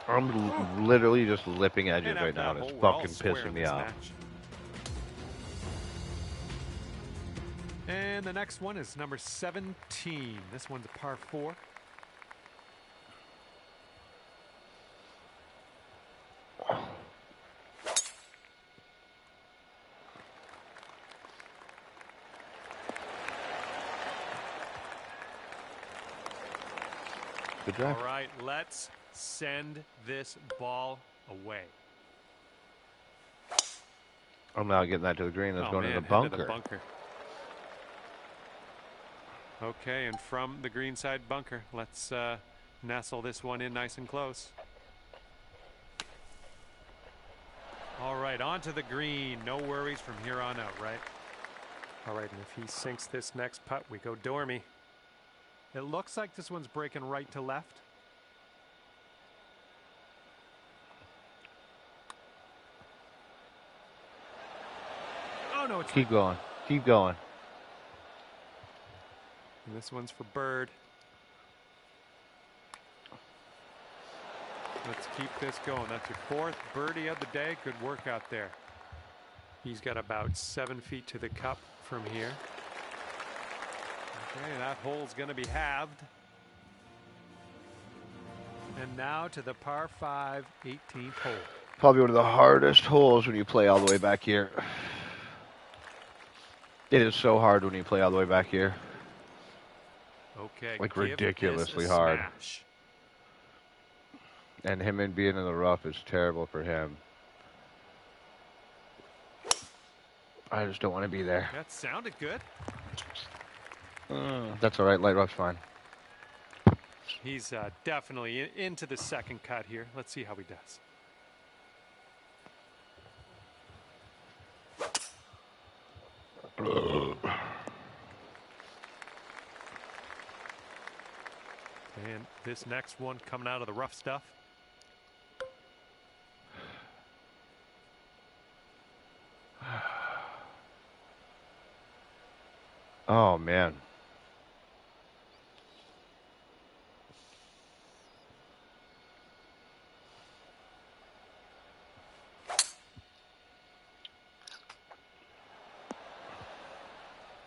I'm literally just lipping edges right now. And It's we're all fucking square in pissing me this off. match. And the next one is number 17. This one's a par 4. Good drive. All right, let's send this ball away. I'm not getting that to the green. That's going man, in the head to bunker. bunker. Okay, and from the green side bunker, let's nestle this one in nice and close. All right, onto the green. No worries from here on out, right? All right, and if he sinks this next putt, we go Dormy. It looks like this one's breaking right to left. Oh, no, it's Keep going. Keep going. And this one's for bird. Let's keep this going. That's your 4th birdie of the day. Good work out there. He's got about 7 feet to the cup from here. Okay, that hole's going to be halved. And now to the par 5 18th hole. Probably one of the hardest holes when you play all the way back here. It is so hard when you play all the way back here. Okay, like give ridiculously this a hard. smash. And him and being in the rough is terrible for him. I just don't want to be there. That sounded good. That's all right. Light rough's fine. He's definitely into the second cut here. Let's see how he does. And this next one coming out of the rough stuff. Oh, man.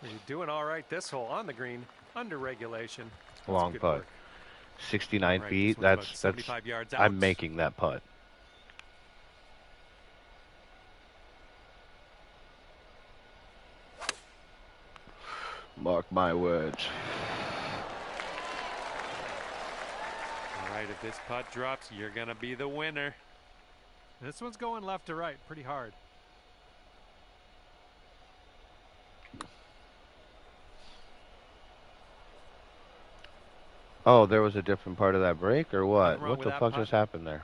You're doing all right this hole on the green, under regulation. That's Long good putt. work. 69 All right, feet. this one's about That's 75 yards out. I'm making that putt. Mark my words. All right, if this putt drops, you're going to be the winner. This one's going left to right pretty hard. Oh, there was a different part of that break, or what? Nothing wrong What with the that fuck putt. just happened there?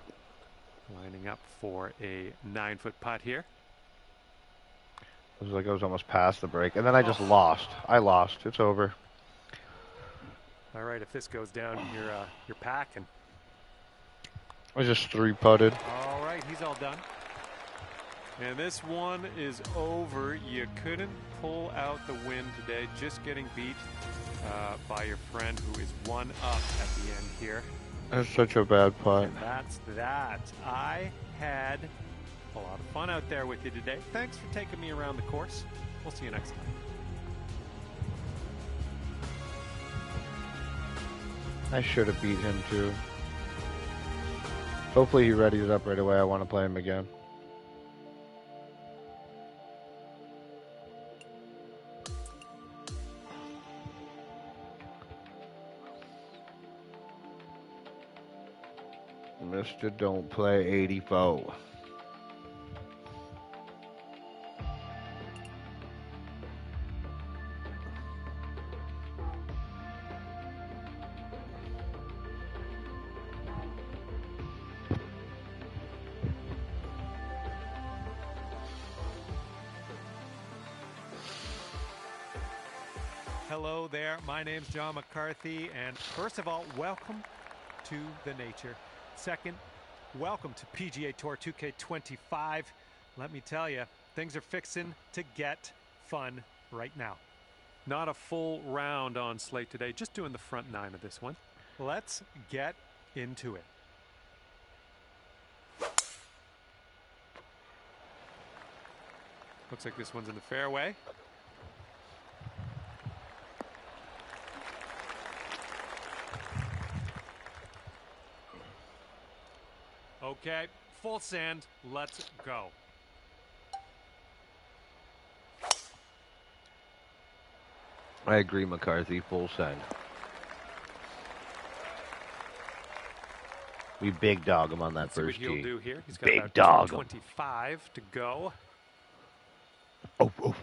Lining up for a 9-foot putt here. It was like I was almost past the break, and then I just lost. I lost. It's over. All right, if this goes down, you're packing. I just 3-putted. All right, he's all done. And this one is over. You couldn't pull out the win today. Just getting beat by your friend who is 1 up at the end here. That's such a bad putt. And that's that. I had a lot of fun out there with you today. Thanks for taking me around the course. We'll see you next time. I should have beat him too. Hopefully he readies up right away. I want to play him again. Mr. Don't Play 84. Hello there, my name's John McCarthy, and first of all, welcome to the nature. Second, welcome to PGA Tour 2K25. Let me tell you, things are fixing to get fun right now. Not a full round on slate today, just doing the front 9 of this one. Let's get into it. Looks like this one's in the fairway. Okay, full sand, let's go. I agree, McCarthy. Full send. We big dog him on that Let's see what first he'll tee. do here. He's got Big about dog him. 25 to go. Oh, oh.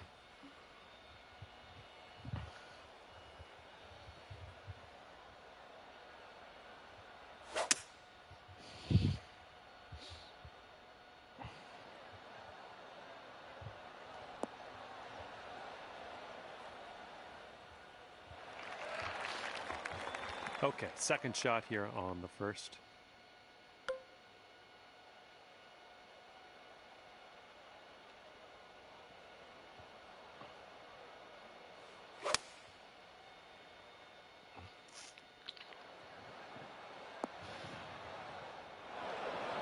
Okay, second shot here on the first.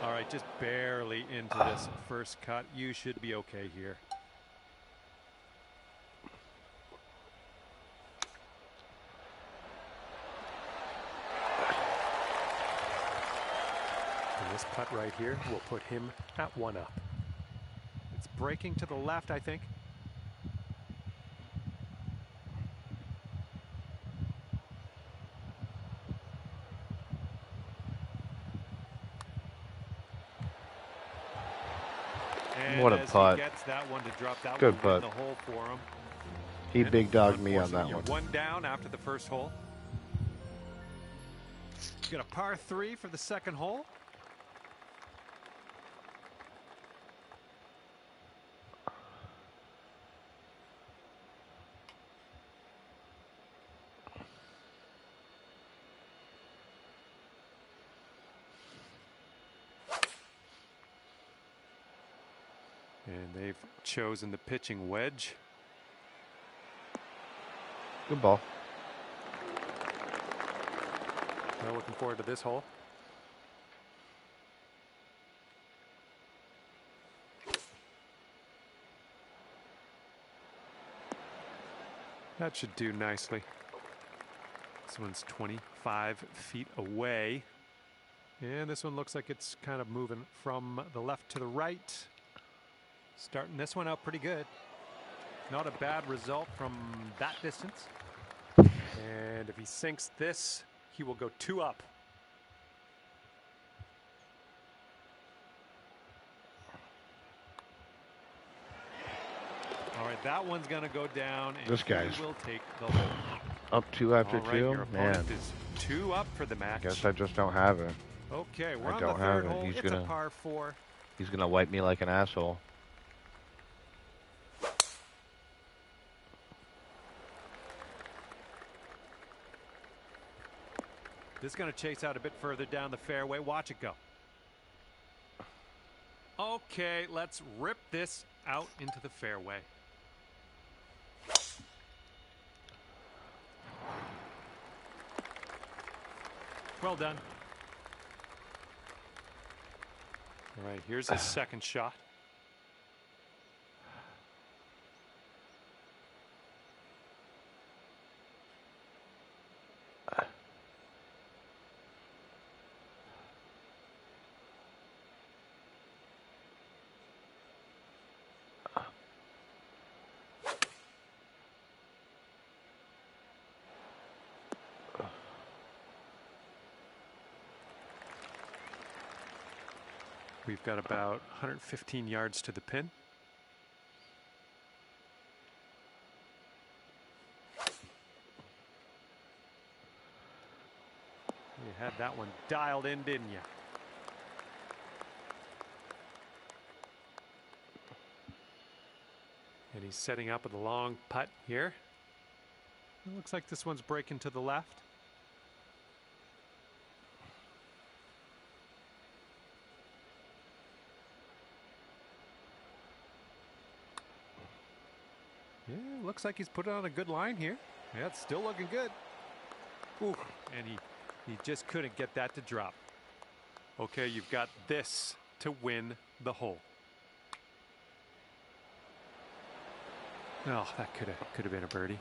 All right, just barely into this first cut. You should be okay here. And this putt right here will put him at 1 up. It's breaking to the left, I think. And What a as putt. He gets that one to drop that Good one in putt. the hole for him. He And big dogged me on unfortunately, that one. you're 1 down after the first hole. Got a par 3 for the second hole. And they've chosen the pitching wedge. Good ball. Well, looking forward to this hole. That should do nicely. This one's 25 feet away. And this one looks like it's kind of moving from the left to the right. Starting this one out pretty good. Not a bad result from that distance. And if he sinks this, he will go 2 up. All right, that one's going to go down, and This guy's will take the hole. Up 2 after All right, 2? your Man. opponent is 2 up for the match. Guess I just don't have it. Okay, we're I on don't the have third it. hole. He's It's gonna- a par 4. He's going to wipe me like an asshole. This is going to chase out a bit further down the fairway. Watch it go. Okay, let's rip this out into the fairway. Well done. All right, here's his second shot. We've got about 115 yards to the pin. You had that one dialed in, didn't you? And he's setting up with a long putt here. It looks like this one's breaking to the left. Yeah, looks like he's put on a good line here. Yeah, it's still looking good. Ooh, and he just couldn't get that to drop. Okay, you've got this to win the hole. Oh, that could have been a birdie.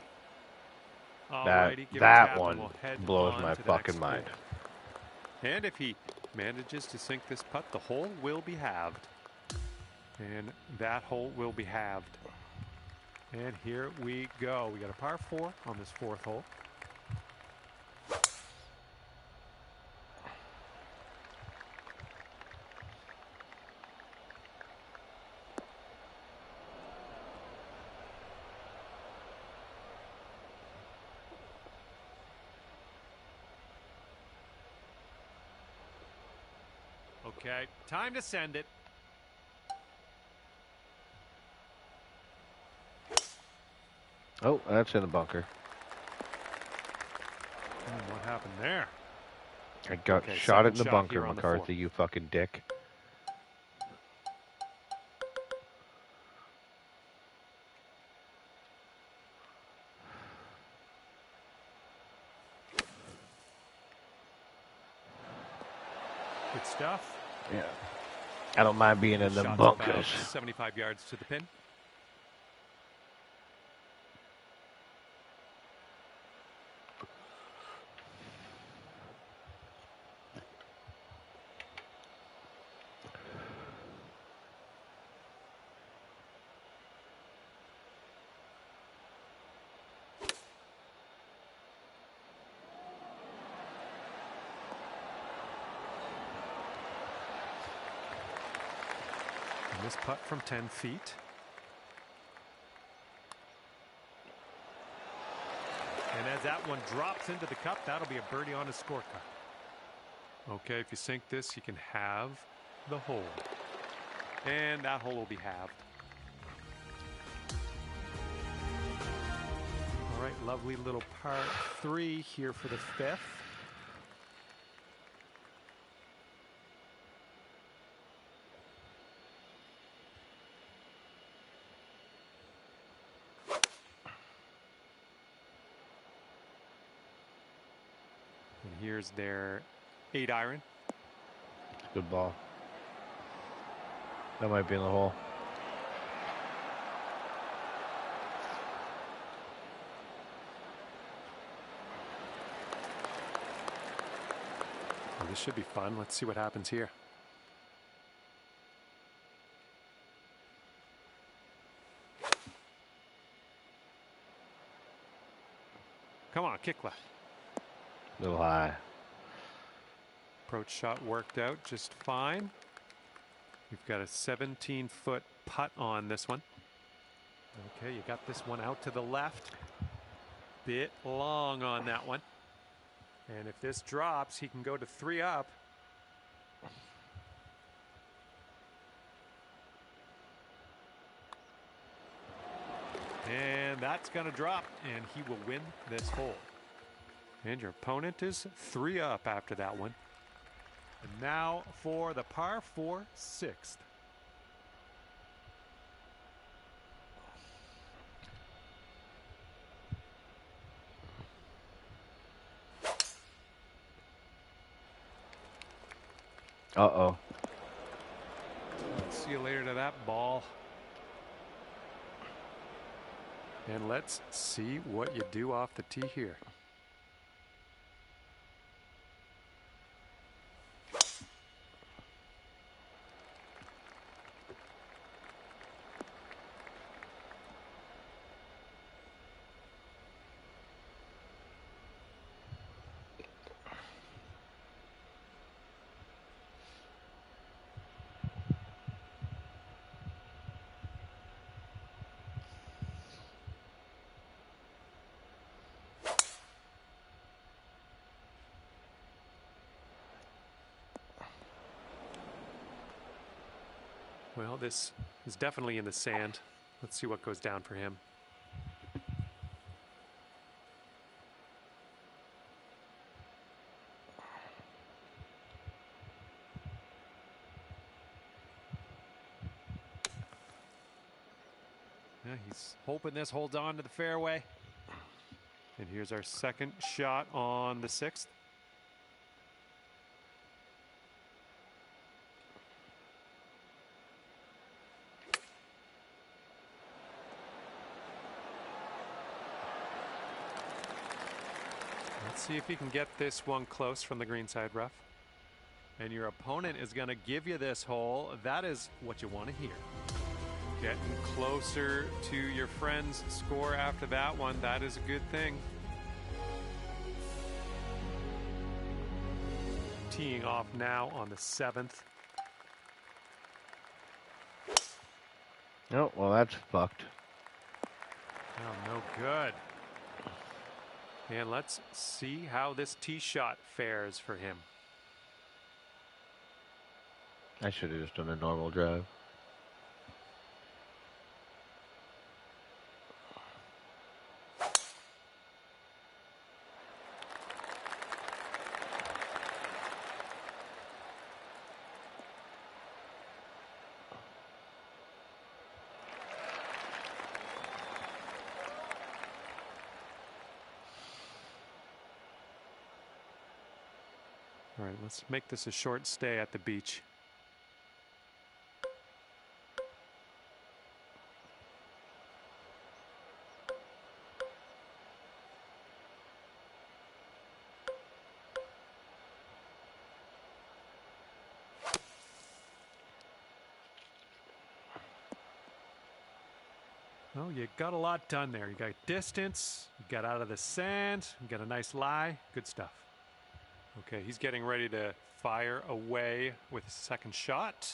Alrighty, give it a That tap one and we'll head blows on my to the next fucking mind. hole. And if he manages to sink this putt, the hole will be halved. And that hole will be halved. And here we go. We got a par 4 on this 4th hole. Okay, time to send it. Oh, that's in the bunker. What happened there? I got Okay, shot it in second the shot bunker, here on the McCarthy, 4th. you fucking dick. Good stuff. Yeah. I don't mind being in the Shot's bunkers. about 75 yards to the pin. And this putt from 10 feet. And as that one drops into the cup, that'll be a birdie on his scorecard. Okay, if you sink this, you can have the hole. And that hole will be halved. All right, lovely little par 3 here for the 5th. And here's their 8-iron. Good ball. That might be in the hole. Well, this should be fun. Let's see what happens here. Come on, kick left. A little high. Approach shot worked out just fine. You've got a 17-foot putt on this one. Okay, you got this one out to the left. Bit long on that one. And if this drops, he can go to 3 up. And that's going to drop, and he will win this hole. And your opponent is 3 up after that one. And now for the par 4 6th. Uh-oh. See you later to that ball. And let's see what you do off the tee here. Well, this is definitely in the sand. Let's see what goes down for him. Yeah, he's hoping this holds on to the fairway. And here's our second shot on the 6th. Let's see if he can get this one close from the greenside rough. And your opponent is going to give you this hole. That is what you want to hear. Getting closer to your friend's score after that one. That is a good thing. Teeing off now on the 7th. Oh, well, that's fucked. Oh, no good. And let's see how this tee shot fares for him. I should have just done a normal drive. All right, let's make this a short stay at the beach. Well, you got a lot done there. You got distance, you got out of the sand, you got a nice lie. Good stuff. Okay, he's getting ready to fire away with his second shot.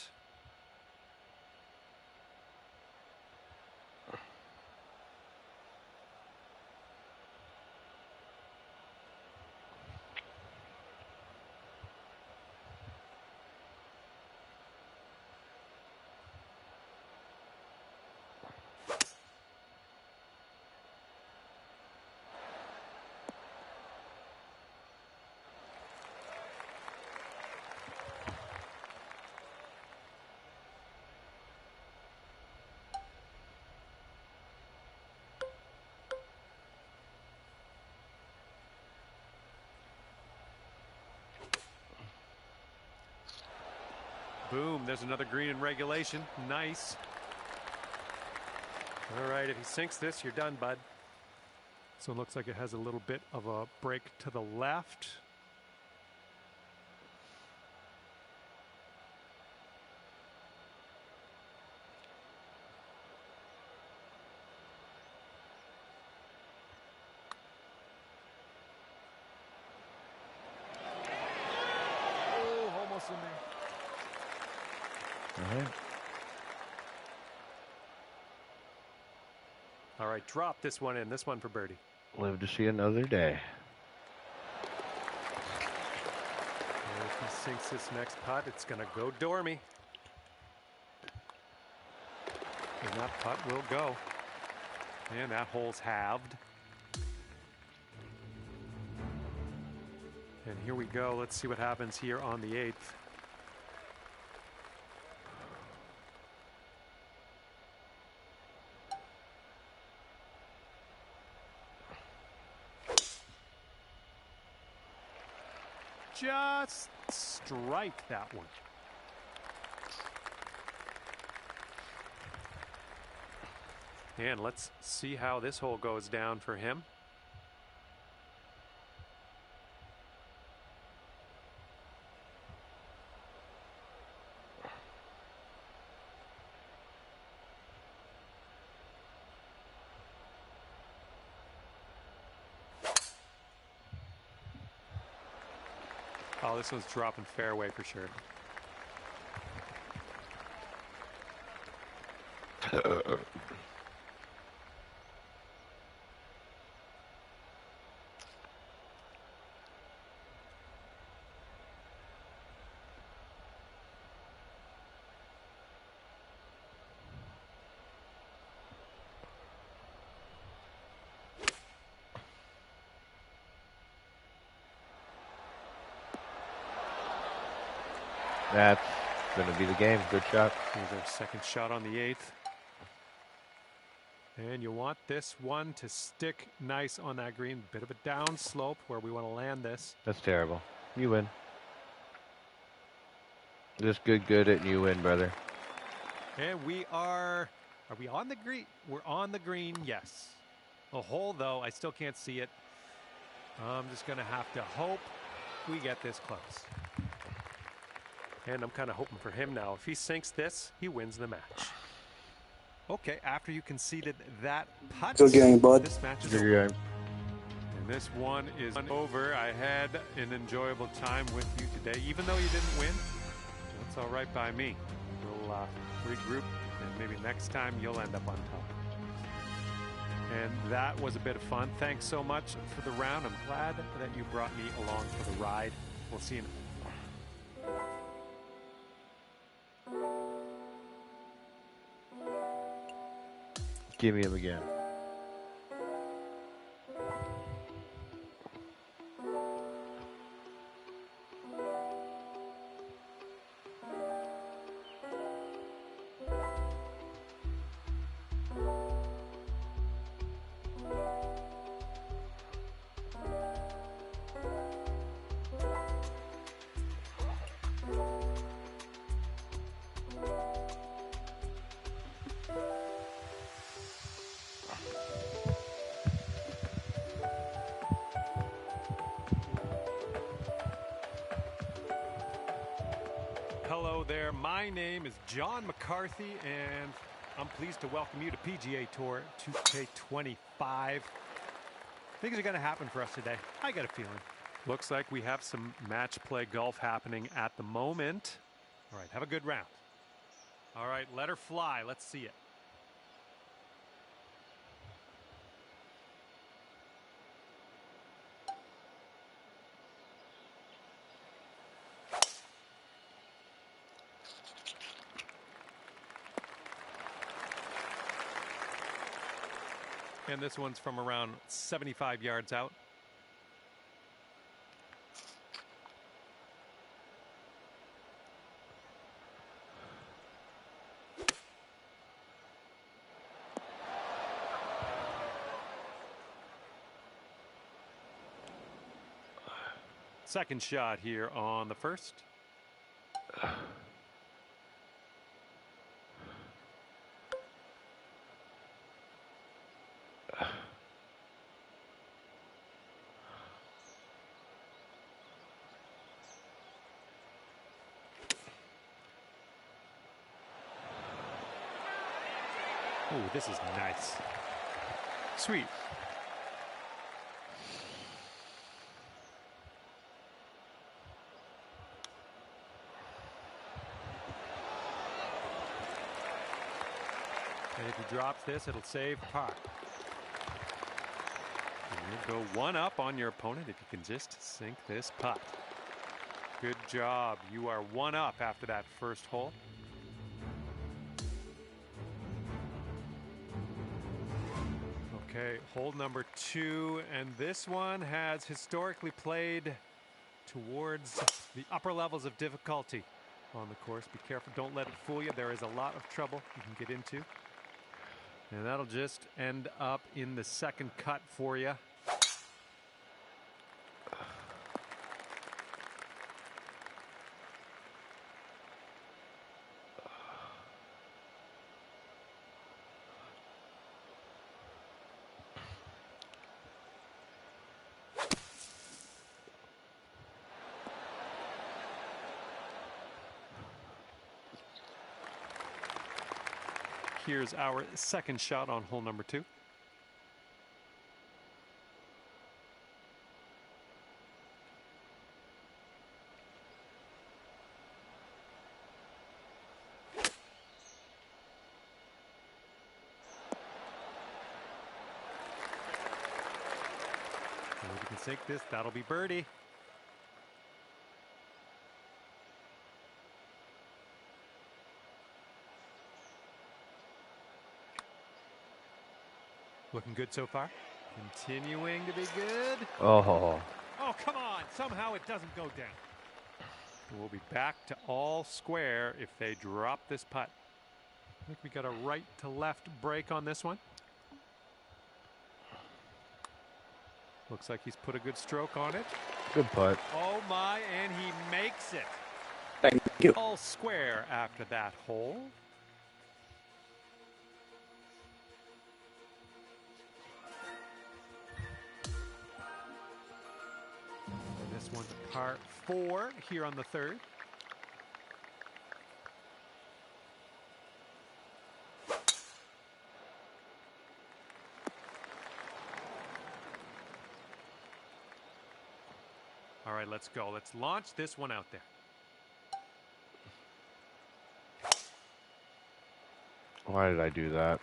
Boom, there's another green in regulation. Nice. All right, if he sinks this, you're done, bud. So it looks like it has a little bit of a break to the left. Oh, almost in there. All right. All right, drop this one in. This one for birdie. Live to see another day. And if he sinks this next putt, it's going to go dormy. And that putt will go. And that hole's halved. And here we go. Let's see what happens here on the 8th. Just strike that one. And let's see how this hole goes down for him. Oh, this one's dropping fairway for sure. That's going to be the game. Good shot. Here's our second shot on the 8th. And you want this one to stick nice on that green. Bit of a down slope where we want to land this. That's terrible. You win. Just good at you win, brother. And we are we on the green? We're on the green, yes. A hole, though, I still can't see it. I'm just going to have to hope we get this close. And I'm kind of hoping for him now. If he sinks this, he wins the match. Okay, after you conceded that putt, good game, bud. this match is Good over. game. And this one is over. I had an enjoyable time with you today. Even though you didn't win, that's all right by me. We'll regroup, and maybe next time you'll end up on top. And that was a bit of fun. Thanks so much for the round. I'm glad that you brought me along for the ride. We'll see you. Give me him again. Hello there, my name is John McCarthy, and I'm pleased to welcome you to PGA Tour 2K25. Things are going to happen for us today. I got a feeling. Looks like we have some match play golf happening at the moment. All right, have a good round. All right, let her fly. Let's see it. And this one's from around 75 yards out. Second shot here on the first. Oh, this is nice. Sweet. And if he drops this, it'll save par. And you'll go one up on your opponent if you can just sink this putt. Good job. You are one up after that first hole. Okay, hole number 2, and this one has historically played towards the upper levels of difficulty on the course. Be careful, don't let it fool you. There is a lot of trouble you can get into. And that'll just end up in the second cut for you. Here's our second shot on hole number 2. And if you can sink this, that'll be birdie. Looking good so far. Continuing to be good. Oh. Oh, come on. Somehow it doesn't go down. We'll be back to all square if they drop this putt. I think we got a right to left break on this one. Looks like he's put a good stroke on it. Good putt. Oh my, and he makes it. Thank you. All square after that hole. This one's a par 4 here on the 3rd. All right, let's go. Let's launch this one out there. Why did I do that?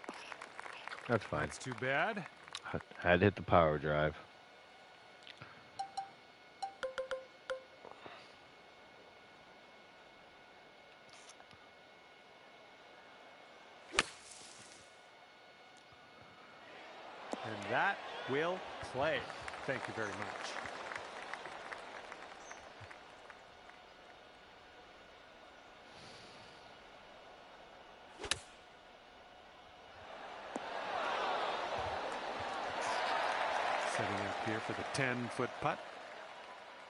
That's fine. That's too bad. I had to hit the power drive. And that will play. Thank you very much. Setting up here for the 10-foot putt.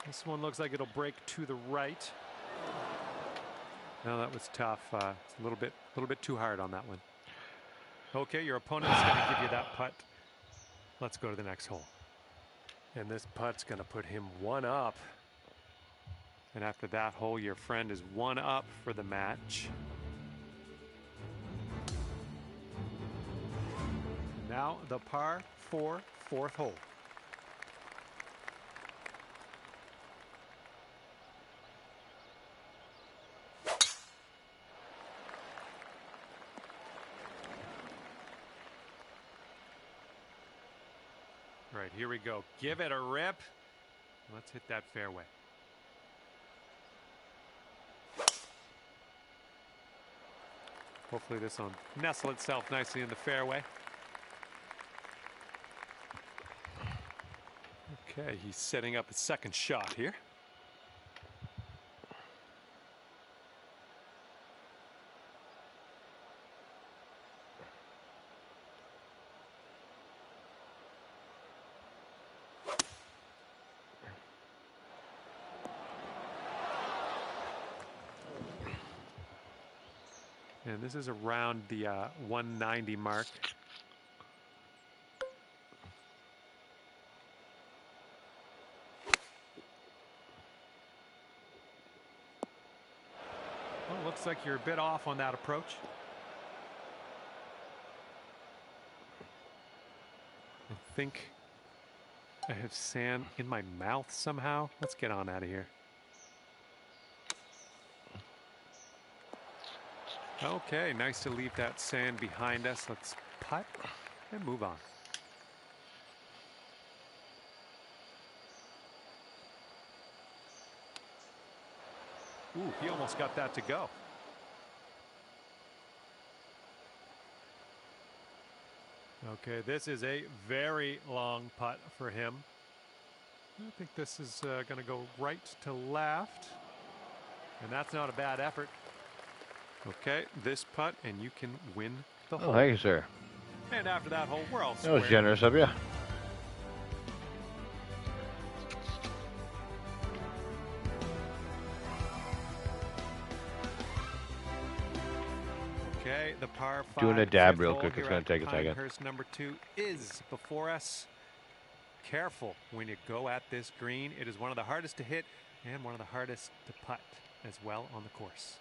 This one looks like it'll break to the right. No, that was tough. It's a little bit too hard on that one. Okay, your opponent is going to give you that putt. Let's go to the next hole. And this putt's going to put him one up. And after that hole, your friend is one up for the match. Now the par 4 4th hole. Right, here we go. Give it a rip. Let's hit that fairway. Hopefully this will nestle itself nicely in the fairway. Okay, he's setting up a second shot here. And this is around the 190 mark. Well, looks like you're a bit off on that approach. think I have sand in my mouth somehow. Let's get on out of here. Okay, nice to leave that sand behind us. Let's putt and move on. Ooh, he almost got that to go. Okay, this is a very long putt for him. I think this is going to go right to left. And that's not a bad effort. Okay, this putt, and you can win the hole. Oh, thank you, sir. And after that hole, we're all That square. was generous of you. Okay, the par 5. Doing a dab fifth real hole quick. It's here going at to take a second. Pinehurst number 2 is before us. Careful when you go at this green. It is one of the hardest to hit and one of the hardest to putt as well on the course.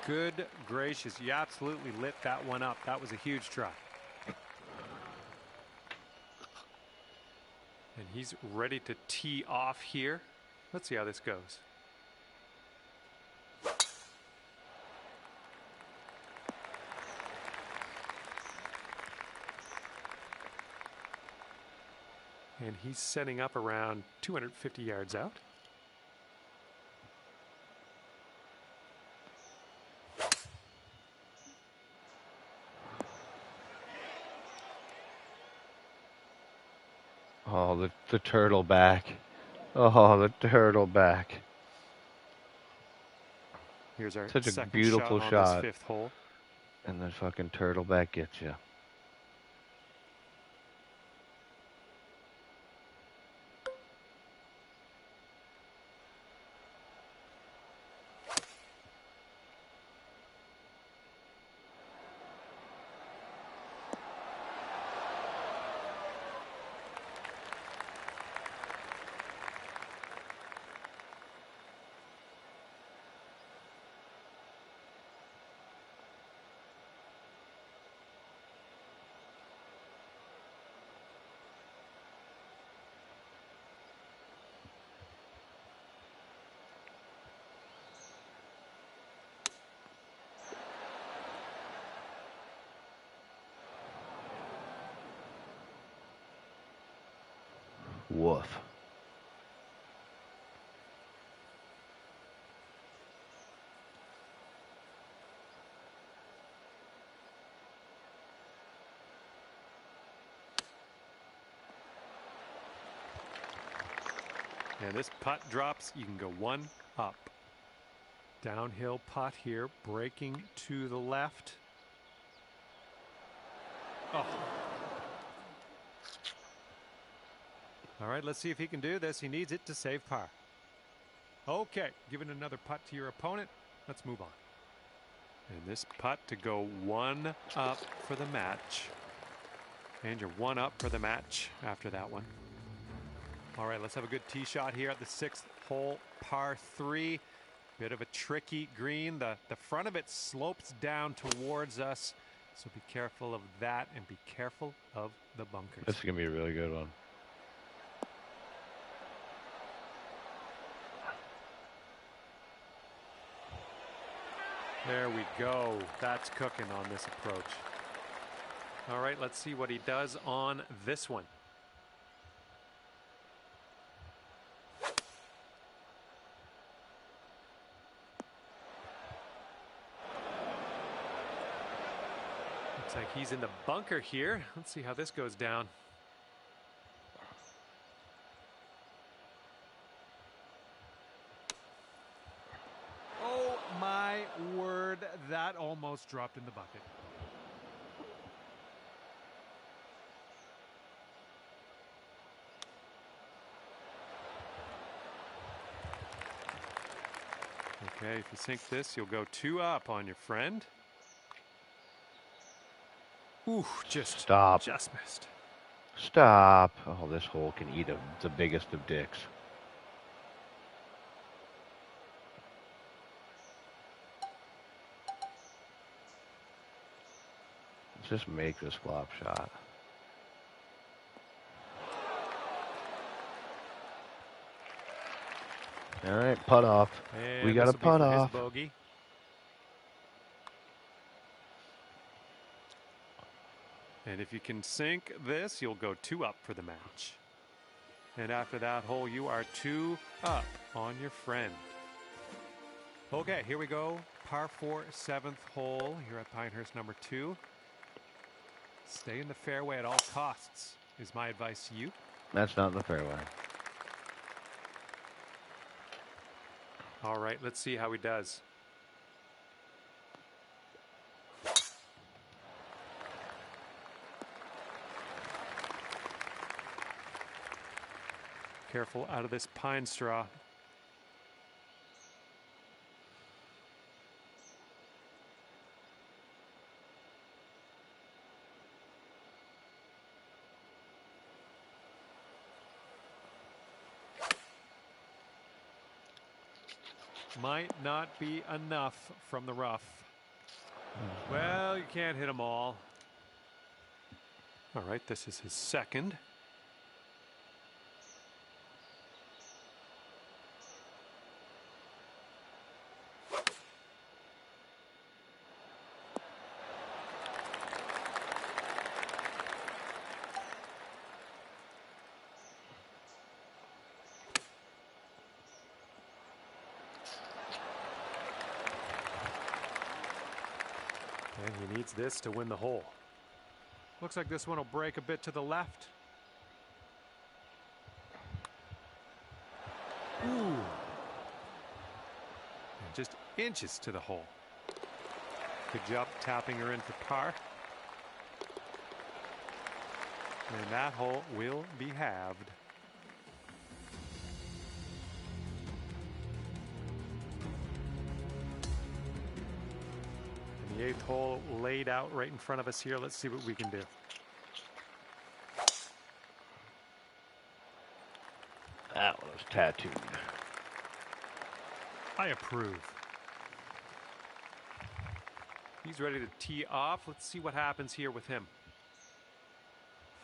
Good gracious, you absolutely lit that one up. That was a huge try. And he's ready to tee off here. Let's see how this goes. And he's setting up around 250 yards out. Oh, the turtle back. Oh, the turtle back. Here's our Such a second beautiful shot on shot. this 5th hole. And the fucking turtle back gets you. Woof. And this putt drops, you can go one up. Downhill putt here, breaking to the left. Oh. All right, let's see if he can do this. He needs it to save par. Okay, giving another putt to your opponent. Let's move on. And this putt to go one up for the match. And you're one up for the match after that one. All right, let's have a good tee shot here at the 6th hole, par 3. Bit of a tricky green. The front of it slopes down towards us. So be careful of that and be careful of the bunkers. This is going to be a really good one. There we go. That's cooking on this approach. All right, let's see what he does on this one. Looks like he's in the bunker here. Let's see how this goes down. Oh my word, that almost dropped in the bucket. Okay, if you sink this, you'll go 2 up on your friend. Ooh, Stop. just missed. Stop. Oh, this hole can eat the biggest of dicks. Let's just make this flop shot. All right, putt off. And We got a this'll be putt for his off. bogey. And if you can sink this, you'll go 2 up for the match. And after that hole, you are 2 up on your friend. Okay, here we go. Par 4, 7th hole here at Pinehurst number 2. Stay in the fairway at all costs is my advice to you. That's not in the fairway. All right, let's see how he does. Careful out of this pine straw. Might not be enough from the rough. Well, you can't hit them all. All right, this is his second. And he needs this to win the hole. Looks like this one will break a bit to the left. Ooh. And just inches to the hole. Good job tapping her in for par. And that hole will be halved. The 8th hole laid out right in front of us here. Let's see what we can do. That one was tattooed. I approve. He's ready to tee off. Let's see what happens here with him.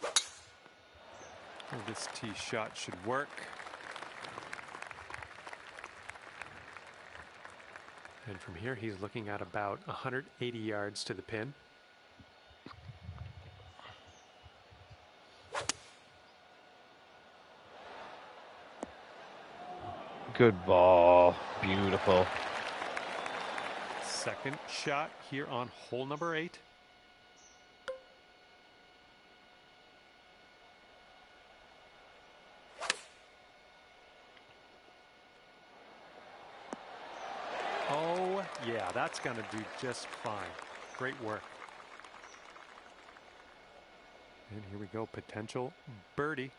Oh, this tee shot should work. And from here, he's looking at about 180 yards to the pin. Good ball. Beautiful. Second shot here on hole number 8. Oh, yeah, that's going to do just fine. Great work. And here we go, potential birdie.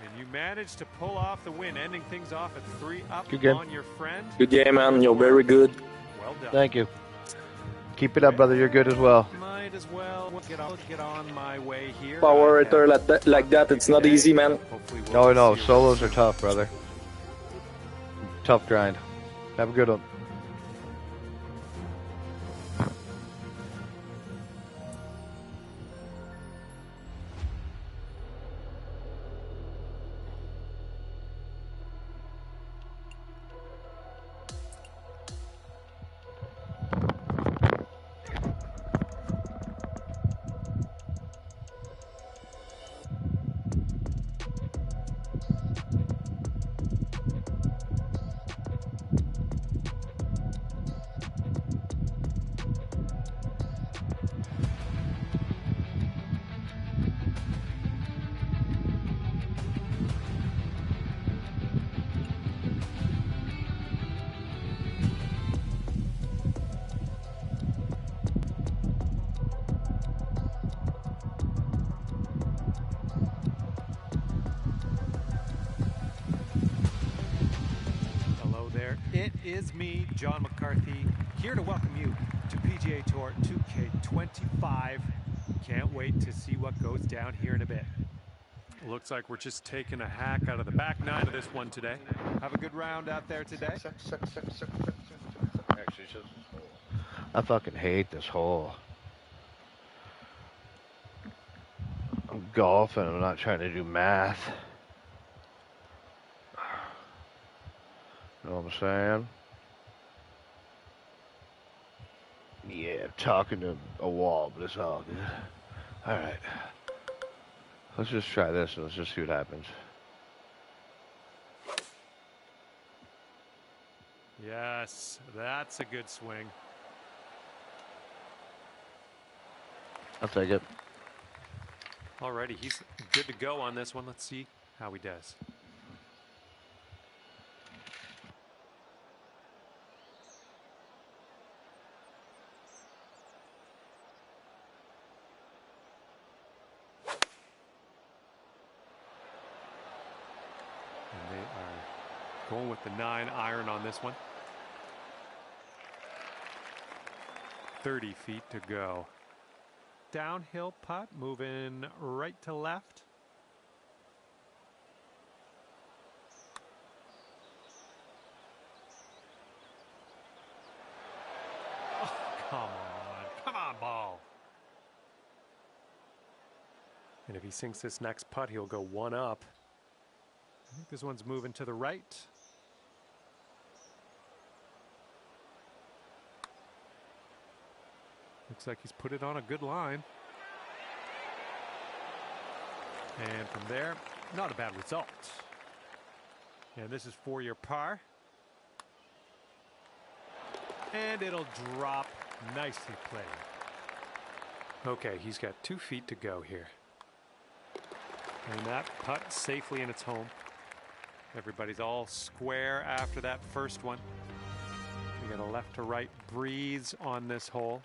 And you managed to pull off the win, ending things off at 3 up Good game. on your friend. Good game, man. You're very good. Well done. Thank you. Keep it up, brother. You're good as well. Might as well get on my way here. Power return like that, it's not easy, man. Hopefully we'll No, see you solos soon. are tough, brother. Tough grind. Have a good one. It is me, John McCarthy, here to welcome you to PGA Tour 2K25. Can't wait to see what goes down here in a bit. Looks like we're just taking a hack out of the back nine of this one today. Have a good round out there today. Actually, it's just this hole. I fucking hate this hole. I'm golfing. I'm not trying to do math. Know what I'm saying? Yeah, I'm talking to a wall, but it's all good. All right. Let's just try this and let's just see what happens. Yes, that's a good swing. I'll take it. Alrighty, he's good to go on this one. Let's see how he does. And they are going with the 9-iron on this one. 30 feet to go. Downhill putt, moving right to left. Oh, come on, ball. And if he sinks this next putt, he'll go one up. I think this one's moving to the right. Looks like he's put it on a good line. And from there, not a bad result. And this is for your par. And it'll drop. Nicely played. Okay, he's got 2 feet to go here. And that putt safely in its home. Everybody's all square after that first one. We got a left to right breeze on this hole.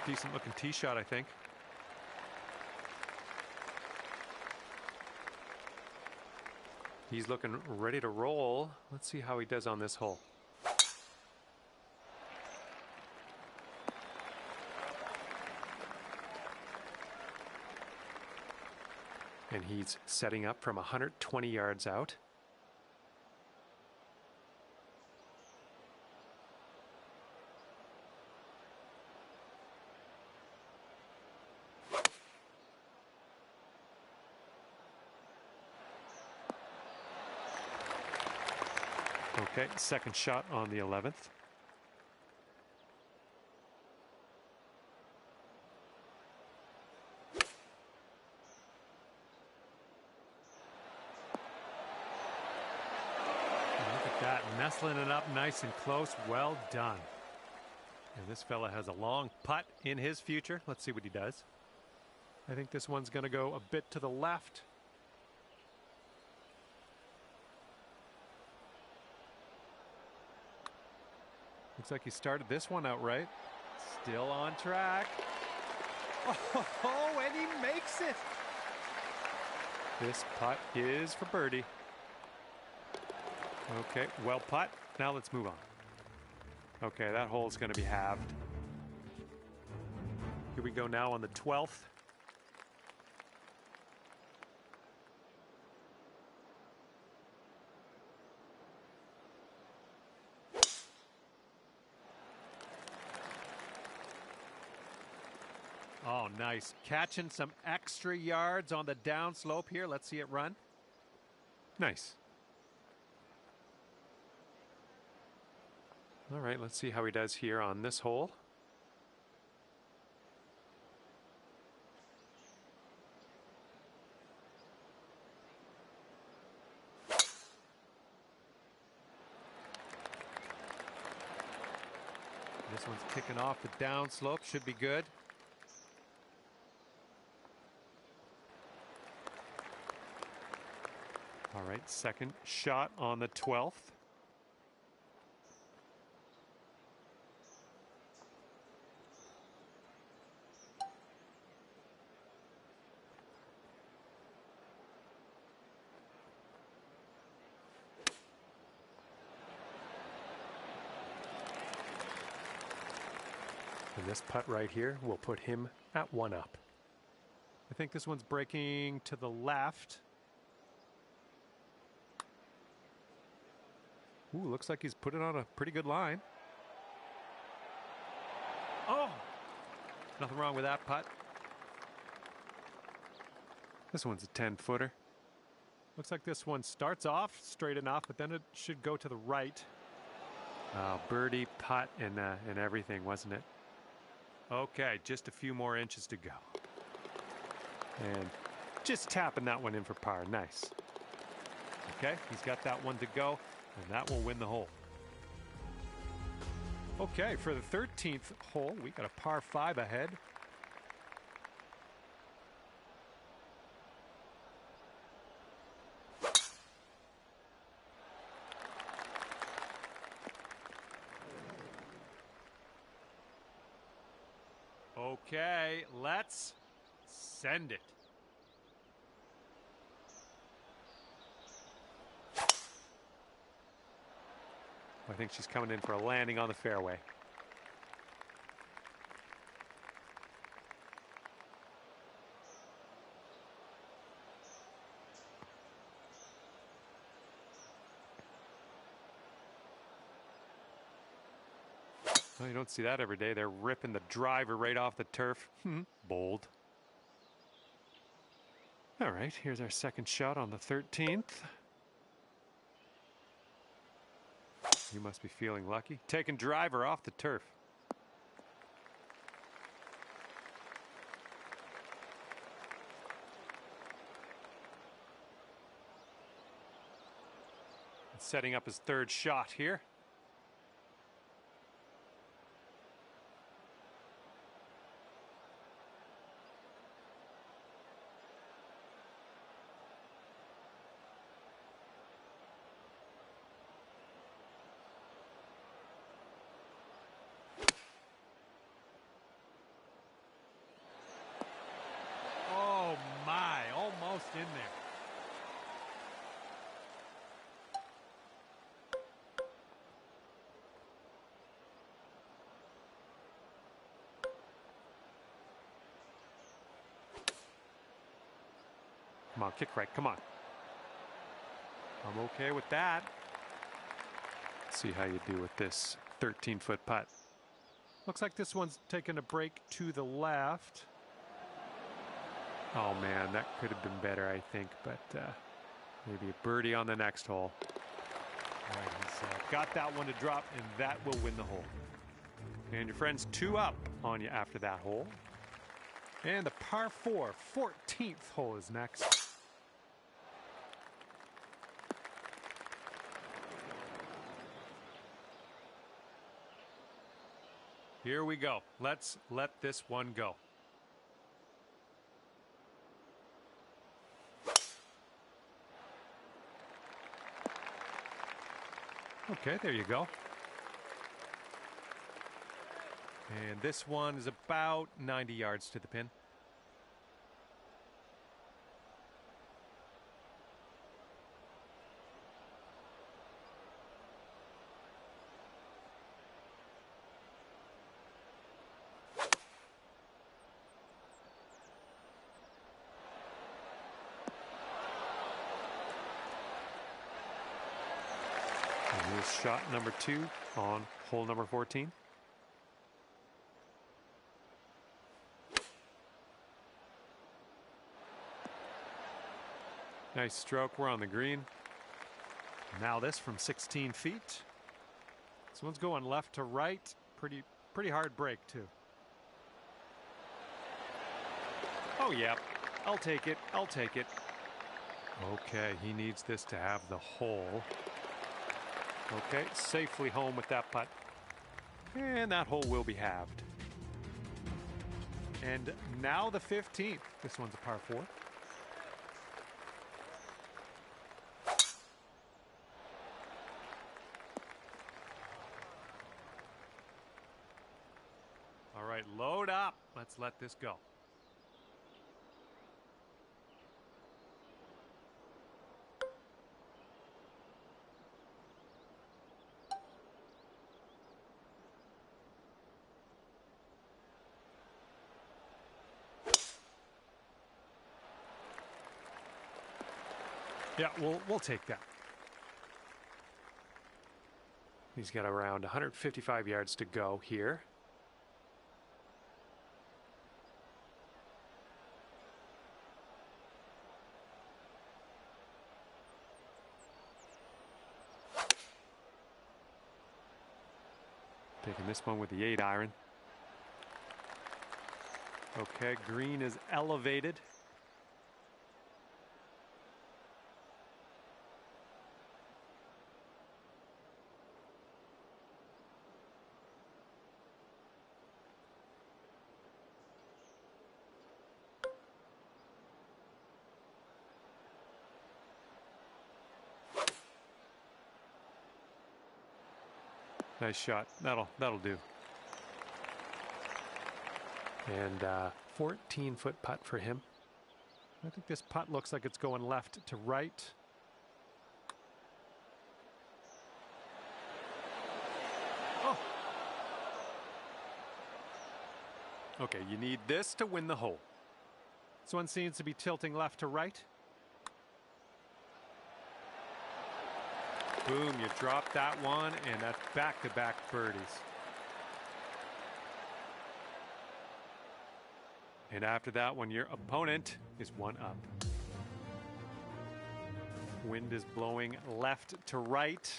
Decent looking tee shot, I think. He's looking ready to roll. Let's see how he does on this hole. And he's setting up from 120 yards out. Okay, second shot on the 11th. Nestling it up nice and close. Well done. And this fella has a long putt in his future. Let's see what he does. I think this one's going to go a bit to the left. Looks like he started this one out right. Still on track. Oh, and he makes it. This putt is for birdie. Okay, well putt. Now let's move on. Okay, that hole's going to be halved. Here we go now on the 12th. Oh, nice. Catching some extra yards on the downslope here. Let's see it run. Nice. All right, let's see how he does here on this hole. This one's kicking off the downslope. Should be good. All right, second shot on the 12th. And this putt right here will put him at 1 up. I think this one's breaking to the left. Ooh, looks like he's put it on a pretty good line. Oh! Nothing wrong with that putt. This one's a 10-footer. Looks like this one starts off straight enough, but then it should go to the right. Birdie, putt, and everything, wasn't it? Okay, just a few more inches to go. And just tapping that one in for par. Nice. Okay, he's got that one to go, and that will win the hole. Okay, for the 13th hole, we got a par 5 ahead. Okay, let's send it. I think she's coming in for a landing on the fairway. Oh, you don't see that every day. They're ripping the driver right off the turf. Bold. All right, here's our second shot on the 13th. You must be feeling lucky. Taking driver off the turf. Setting up his third shot here. Oh my, almost in there. Come on, kick right, come on. I'm okay with that. Let's see how you do with this 13-foot putt. Looks like this one's taking a break to the left. Oh man, that could have been better, I think, but maybe a birdie on the next hole. All right, he's got that one to drop, and that will win the hole. And your friend's 2 up on you after that hole. And the par 4, 14th hole is next. Here we go. Let's let this one go. Okay, there you go. And this one is about 90 yards to the pin. And here's shot number 2 on hole number 14. Nice stroke. We're on the green. Now this from 16 feet. This one's going left to right. Pretty hard break too. Oh yeah, I'll take it. I'll take it. Okay, he needs this to have the hole. Okay, safely home with that putt. And that hole will be halved. And now the 15th. This one's a par 4. All right, load up. Let's let this go. Yeah, we'll take that. He's got around 155 yards to go here. Taking this one with the 8-iron. Okay, green is elevated. Nice shot. That'll do. And 14-foot putt for him. I think this putt looks like it's going left to right. Oh. Okay, you need this to win the hole. This one seems to be tilting left to right. Boom, you drop that one, and that's back-to-back birdies. And after that one, your opponent is one up. Wind is blowing left to right.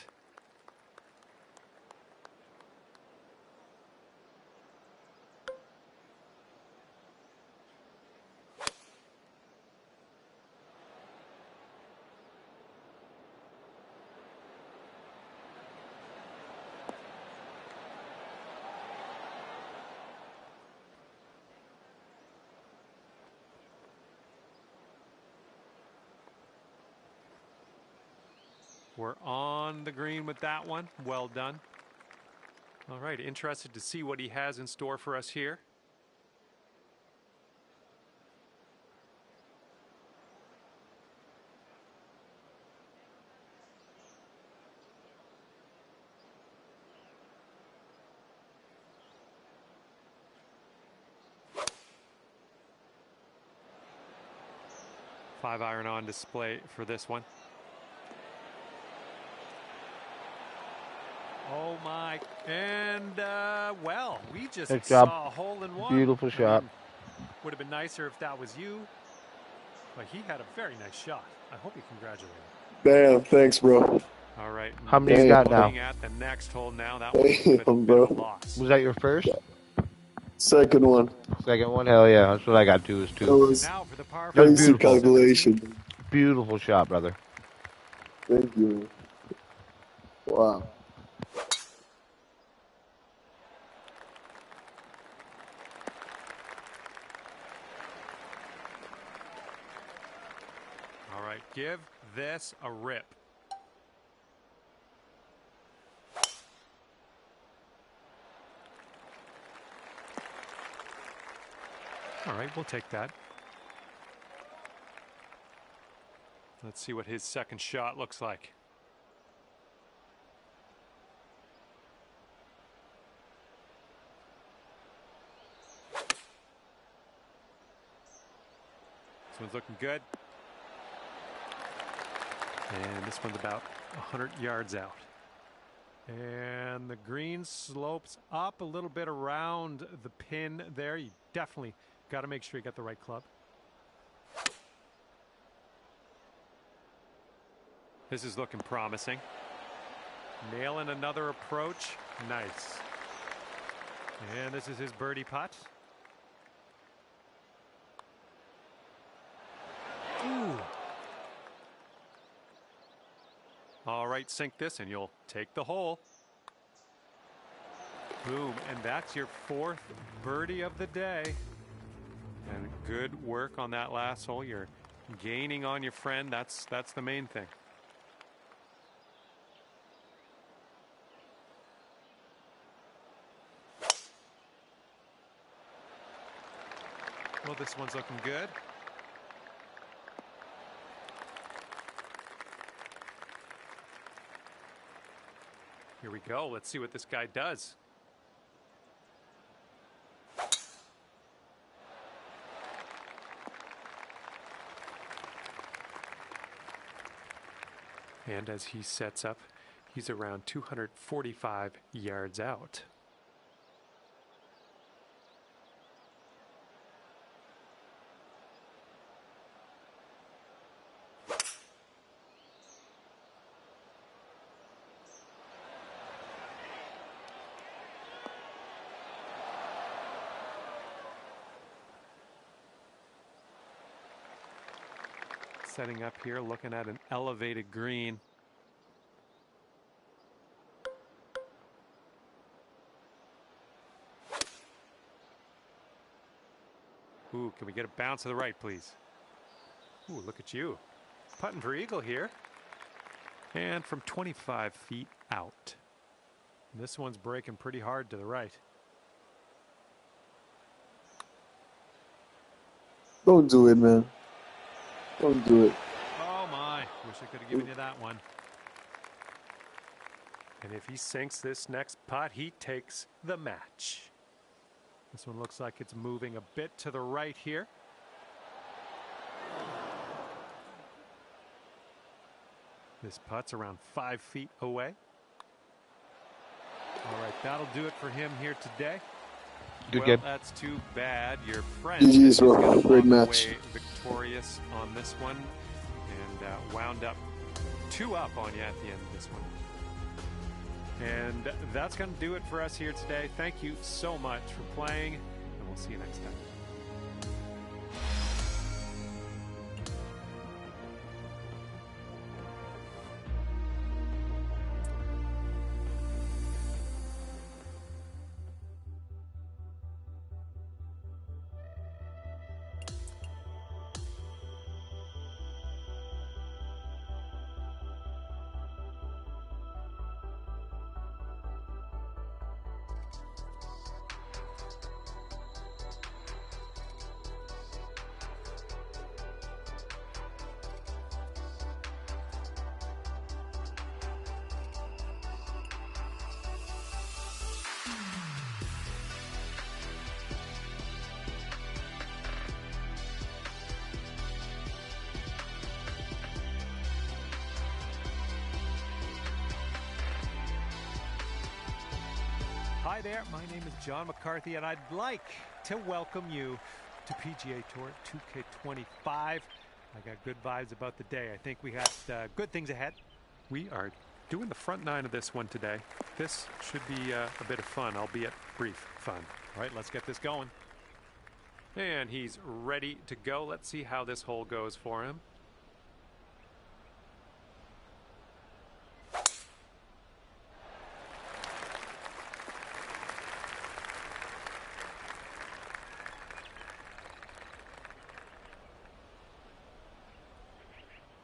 We're on the green with that one. Well done. All right, interested to see what he has in store for us here. Five-iron on display for this one. Oh my, and well, we just Nice saw job. a hole in one. Beautiful shot. Would have been nicer if that was you, but he had a very nice shot. I hope you congratulate him. Damn, thanks, bro. All right. How many you got now? Looking at the next hole now, that was a bit of Bro. a loss. Was that your first? Second one. Second one? Hell yeah. That's what I got too, is That two. was Now for the par That was basic beautiful. calculation. Beautiful shot, brother. Thank you. Wow. All right, give this a rip. All right, we'll take that. Let's see what his second shot looks like. This one's looking good. And this one's about 100 yards out. And the green slopes up a little bit around the pin there. You definitely got to make sure you get the right club. This is looking promising. Nailing another approach. Nice. And this is his birdie putt. Ooh. All right, sink this and you'll take the hole. Boom, and that's your fourth birdie of the day. And good work on that last hole. You're gaining on your friend. That's the main thing. Well, this one's looking good. Here we go. Let's see what this guy does. And as he sets up, he's around 245 yards out. Setting up here, looking at an elevated green. Ooh, can we get a bounce to the right, please? Ooh, look at you. Putting for eagle here. And from 25 feet out. This one's breaking pretty hard to the right. Don't do it, man. Don't do it. Oh my, wish I could have given you that one. And if he sinks this next putt, he takes the match. This one looks like it's moving a bit to the right here. This putt's around 5 feet away. All right, that'll do it for him here today. Good game. That's too bad. Your friend GG's, bro. got Great walk match. away victorious on this one and wound up 2 up on you at the end of this one. And that's going to do it for us here today. Thank you so much for playing, and we'll see you next time. Hi there, my name is John McCarthy, and I'd like to welcome you to PGA Tour 2K25. I got good vibes about the day. I think we got good things ahead. We are doing the front 9 of this one today. This should be a bit of fun, albeit brief fun. All right, let's get this going. And he's ready to go. Let's see how this hole goes for him.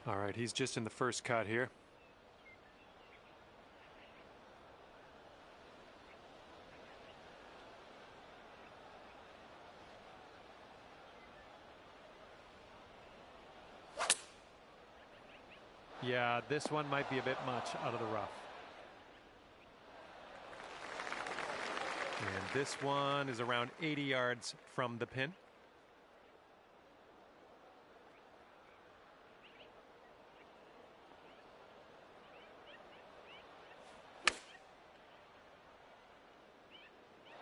All right, he's just in the first cut here. Yeah, this one might be a bit much out of the rough. And this one is around 80 yards from the pin.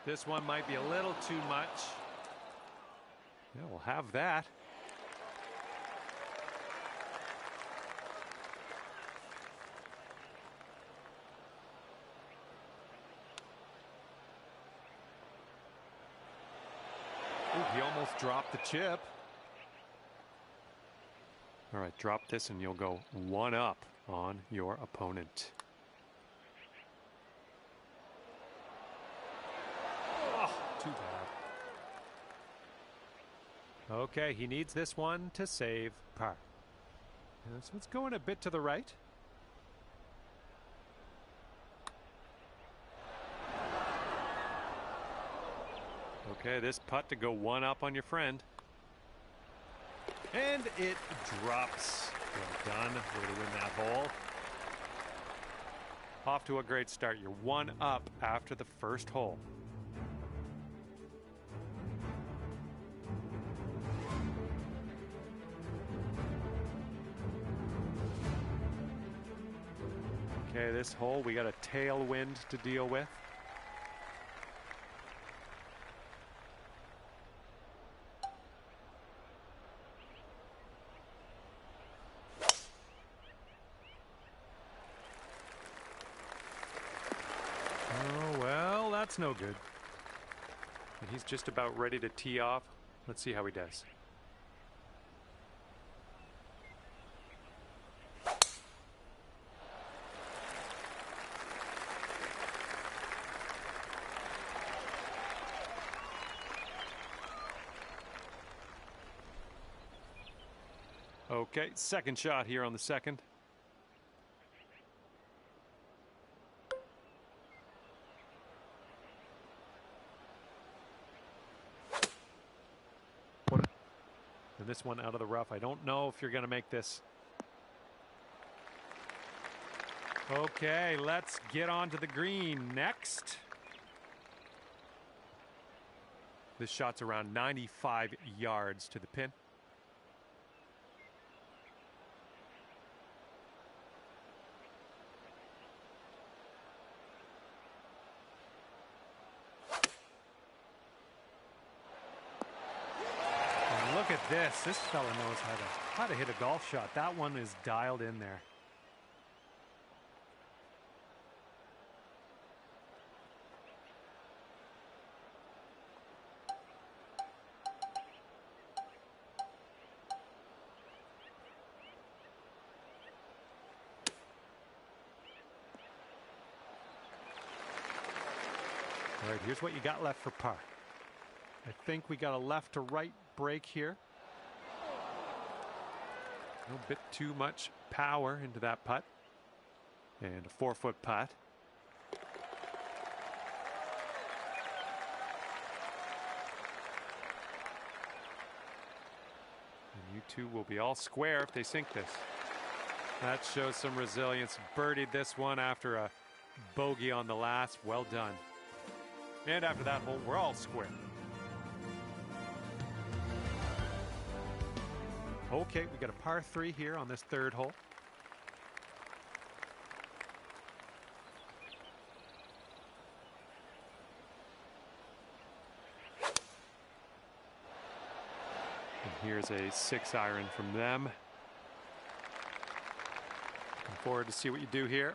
This one might be a little too much. Yeah, we'll have that. Ooh, he almost dropped the chip. All right, drop this and you'll go 1 up on your opponent. Too bad. Okay, he needs this one to save par. So it's going a bit to the right. Okay, this putt to go 1 up on your friend. And it drops. Well done. Way to win that hole. Off to a great start. You're 1 up after the first hole. Okay, this hole we got a tailwind to deal with. Oh, well, that's no good. And he's just about ready to tee off. Let's see how he does. Okay, second shot here on the second. And this one out of the rough. I don't know if you're going to make this. Okay, let's get on to the green next. This shot's around 95 yards to the pin. Look at this. This fella knows how to hit a golf shot. That one is dialed in there. All right, here's what you got left for par. I think we got a left to right break here. A bit too much power into that putt. And a 4-foot putt. And you two will be all square if they sink this. That shows some resilience. Birdied this one after a bogey on the last. Well done. And after that hole, we're all square. Okay, we got a par 3 here on this third hole. And here's a 6-iron from them. Looking forward to see what you do here.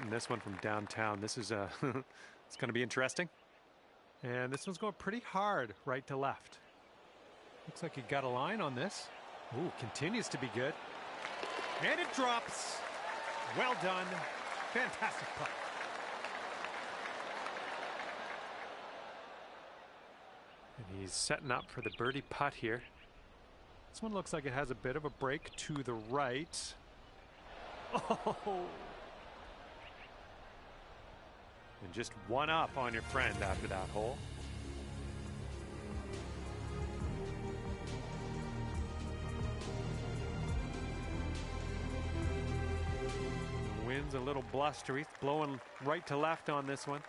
And this one from downtown. This is it's going to be interesting. And this one's going pretty hard right to left. Looks like he got a line on this. Ooh, continues to be good. And it drops. Well done. Fantastic putt. And he's setting up for the birdie putt here. This one looks like it has a bit of a break to the right. Oh! And just one up on your friend after that hole. Wind's a little blustery, blowing right to left on this one.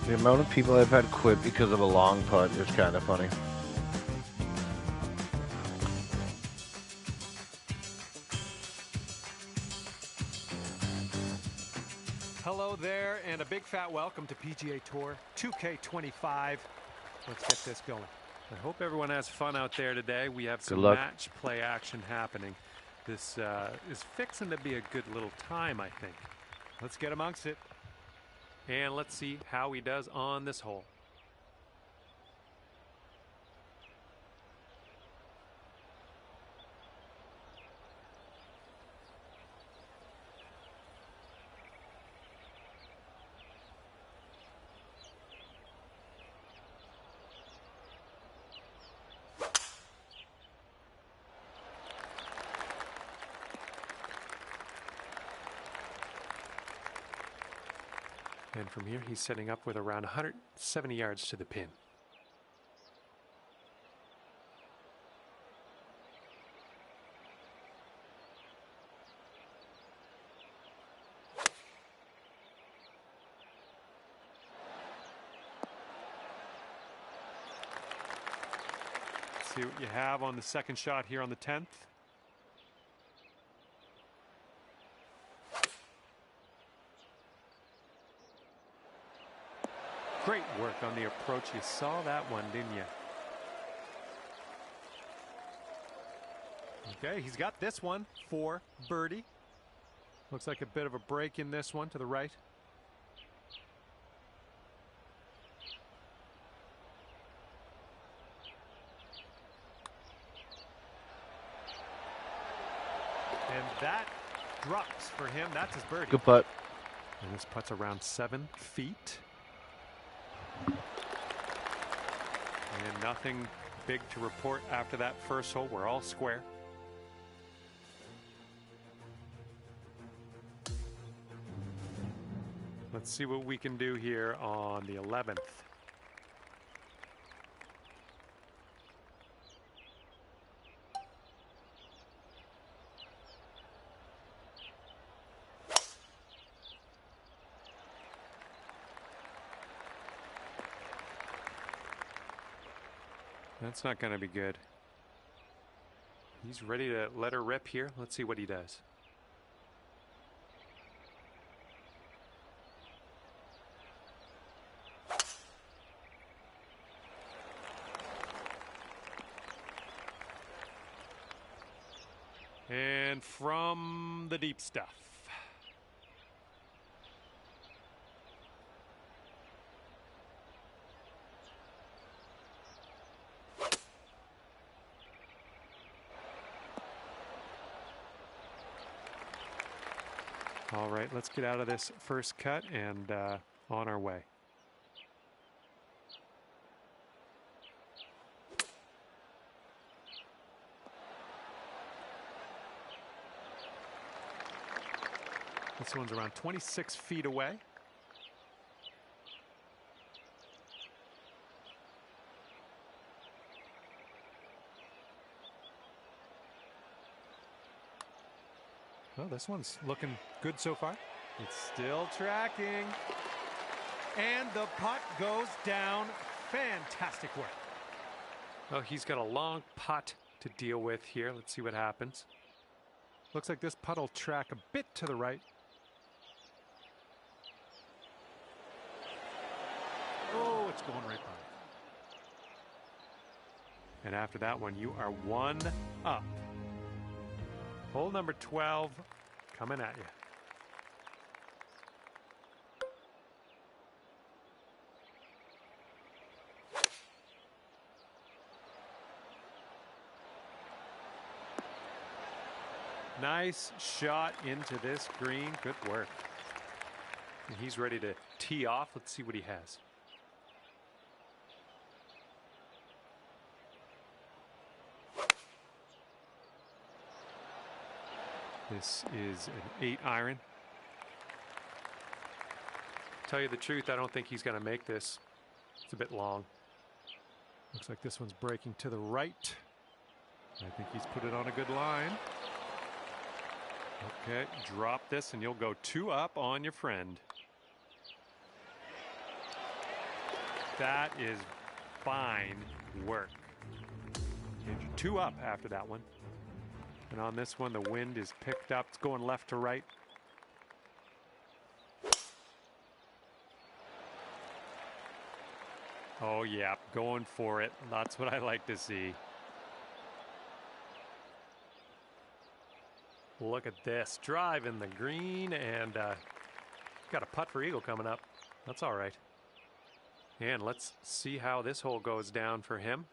The amount of people I've had quit because of a long putt is kind of funny. Hello there, and a big fat welcome to PGA Tour 2K25. Let's get this going. I hope everyone has fun out there today. We have some match play action happening. This is fixing to be a good little time, I think. Let's get amongst it. And let's see how he does on this hole. And from here, he's setting up with around 170 yards to the pin. Let's see what you have on the second shot here on the 10th. Great work on the approach. You saw that one, didn't you? Okay, he's got this one for birdie. Looks like a bit of a break in this one to the right. And that drops for him. That's his birdie. Good putt. And this putt's around 7 feet. And nothing big to report after that first hole. We're all square. Let's see what we can do here on the 11th. That's not going to be good. He's ready to let her rip here. Let's see what he does. And from the deep stuff. All right, let's get out of this first cut and on our way. This one's around 26 feet away. Well, this one's looking good so far. It's still tracking. And the putt goes down. Fantastic work. Well, he's got a long putt to deal with here. Let's see what happens. Looks like this putt will track a bit to the right. Oh, it's going right by. And after that one, you are 1 up. Hole number 12 coming at you. Nice shot into this green. Good work. And he's ready to tee off. Let's see what he has. This is an 8-iron. Tell you the truth, I don't think he's going to make this. It's a bit long. Looks like this one's breaking to the right. I think he's put it on a good line. Okay, drop this and you'll go 2 up on your friend. That is fine work. And you're 2 up after that one. And on this one, the wind is picked up. It's going left to right. Oh, yeah, going for it. That's what I like to see. Look at this. Driving the green, and got a putt for eagle coming up. That's all right. And let's see how this hole goes down for him.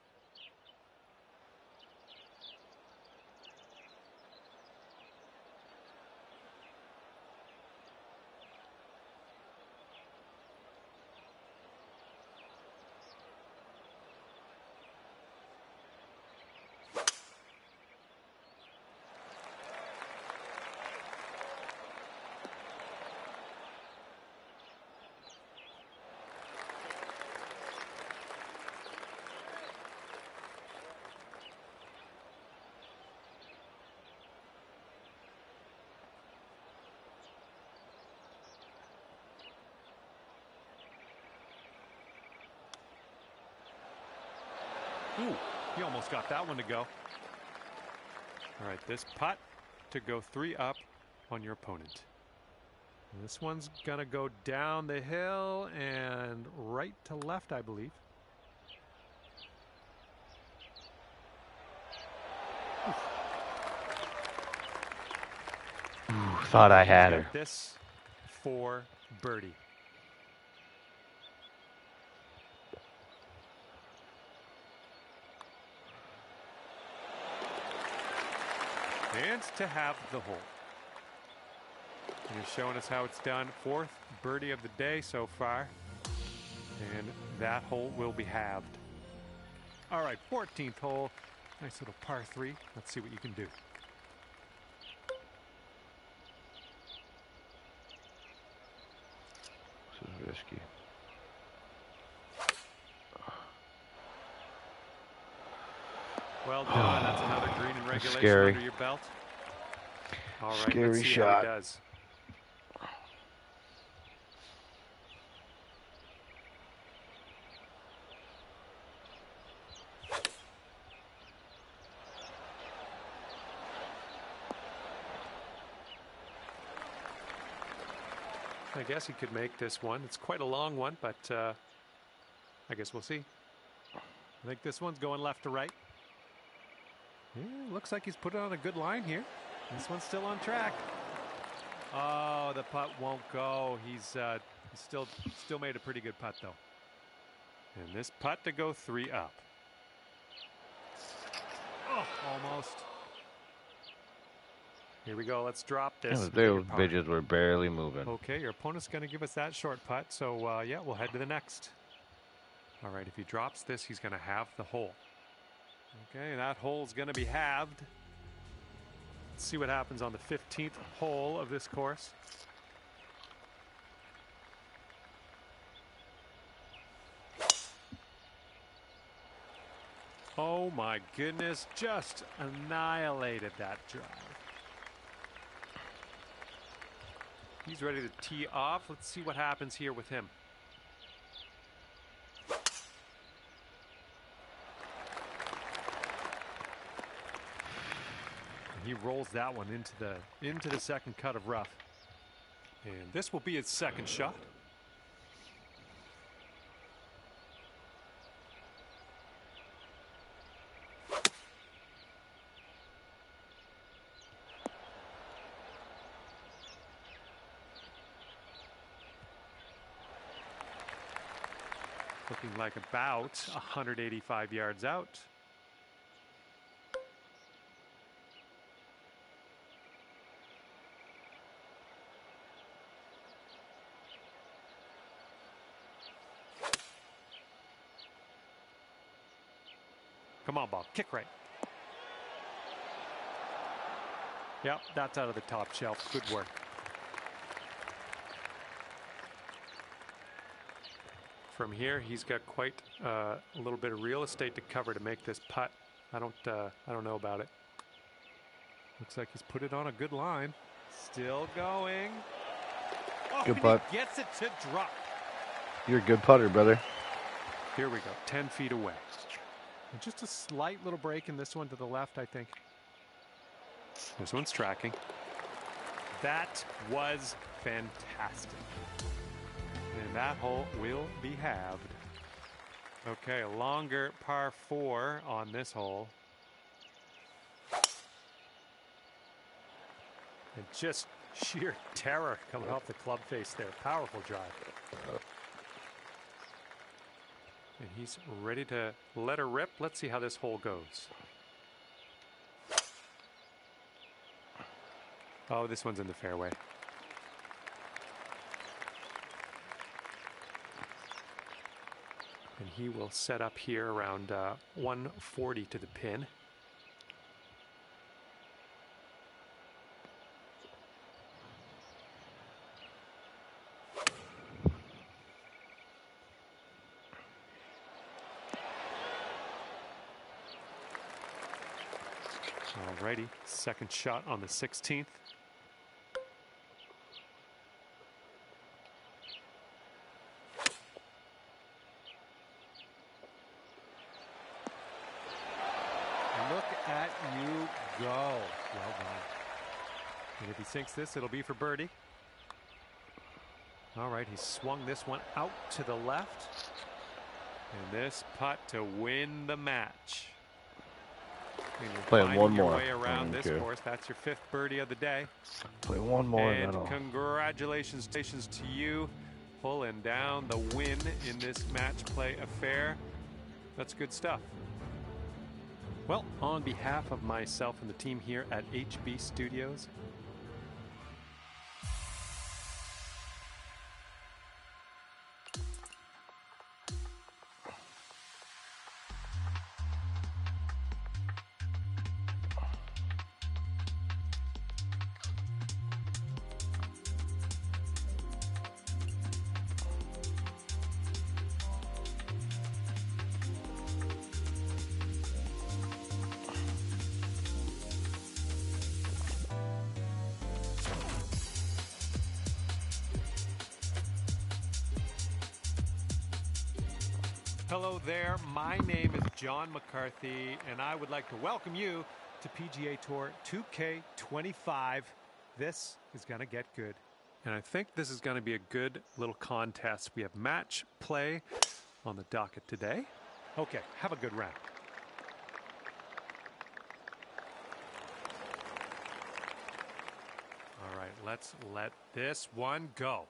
Ooh, he almost got that one to go. All right, this putt to go 3 up on your opponent. And this one's going to go down the hill and right to left, I believe. Ooh, thought I had her. This for birdie. And to have the hole. And he's showing us how it's done. 4th birdie of the day so far. And that hole will be halved. All right, 14th hole. Nice little par 3. Let's see what you can do. This is risky. Well done. That's another green in regulation Scary. under your belt. All right, Scary let's see shot. how he does. I guess he could make this one. It's quite a long one, but I guess we'll see. I think this one's going left to right. Yeah, looks like he's put it on a good line here. This one's still on track. Oh, the putt won't go. He's still made a pretty good putt though. And this putt to go 3 up. Oh, almost. Here we go. Let's drop this. Those bitches were barely moving. Okay, your opponent's going to give us that short putt. So, yeah, we'll head to the next. All right, if he drops this, he's going to have the hole. Okay, that hole's going to be halved. Let's see what happens on the 15th hole of this course. Oh my goodness, just annihilated that drive. He's ready to tee off. Let's see what happens here with him. He rolls that one into the second cut of rough. And this will be his second shot. Looking like about 185 yards out. Come on, ball. Kick right. Yep, that's out of the top shelf. Good work. From here, he's got quite a little bit of real estate to cover to make this putt. I don't know about it. Looks like he's put it on a good line. Still going. Oh, Good putt. He gets it to drop. You're a good putter, brother. Here we go, 10 feet away. And just a slight little break in this one to the left, I think. This one's tracking. That was fantastic. And that hole will be halved. Okay, a longer par 4 on this hole. And just sheer terror coming off the club face there. Powerful drive. And he's ready to let her rip. Let's see how this hole goes. Oh, this one's in the fairway. And he will set up here around 140 to the pin. Alrighty, second shot on the 16th. Look at you go. Well done. And if he sinks this, it'll be for birdie. All right, he swung this one out to the left. And this putt to win the match. Playing one more. Way around this course. That's your 5th birdie of the day. Play one more. And congratulations to you, pulling down the win in this match play affair. That's good stuff. Well, on behalf of myself and the team here at HB Studios, hello there, my name is John McCarthy, and I would like to welcome you to PGA Tour 2K25. This is going to get good. And I think this is going to be a good little contest. We have match play on the docket today. Okay, have a good round. All right, let's let this one go.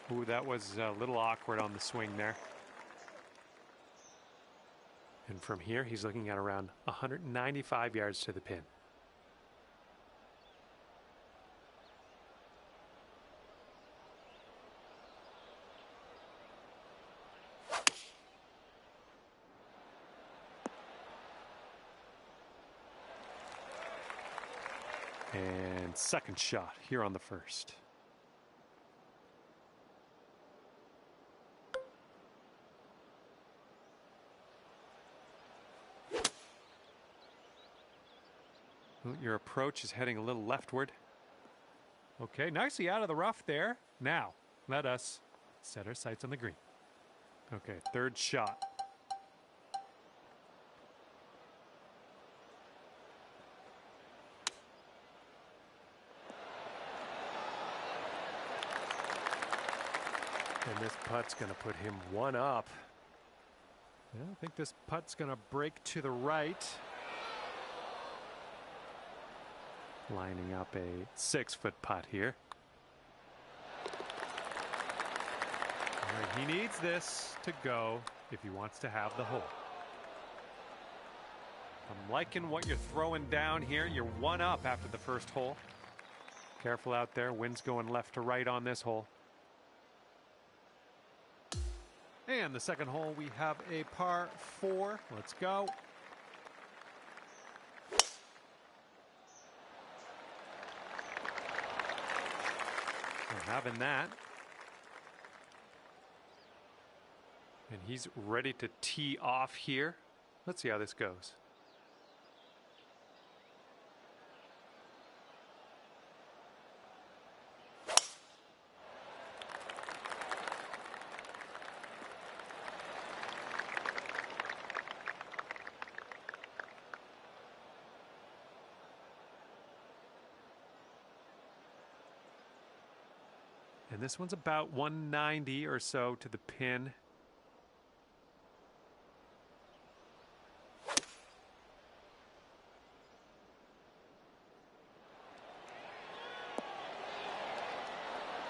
Ooh, that was a little awkward on the swing there. And from here, he's looking at around 195 yards to the pin. And second shot here on the first. Your approach is heading a little leftward. Okay, nicely out of the rough there. Now, let us set our sights on the green. Okay, third shot. And this putt's going to put him one up. I think this putt's going to break to the right. Lining up a 6-foot putt here. All right, he needs this to go if he wants to have the hole. I'm liking what you're throwing down here. You're one up after the first hole. Careful out there. Wind's going left to right on this hole. And the second hole, we have a par 4. Let's go. We're having that. And he's ready to tee off here. Let's see how this goes. And this one's about 190 or so to the pin.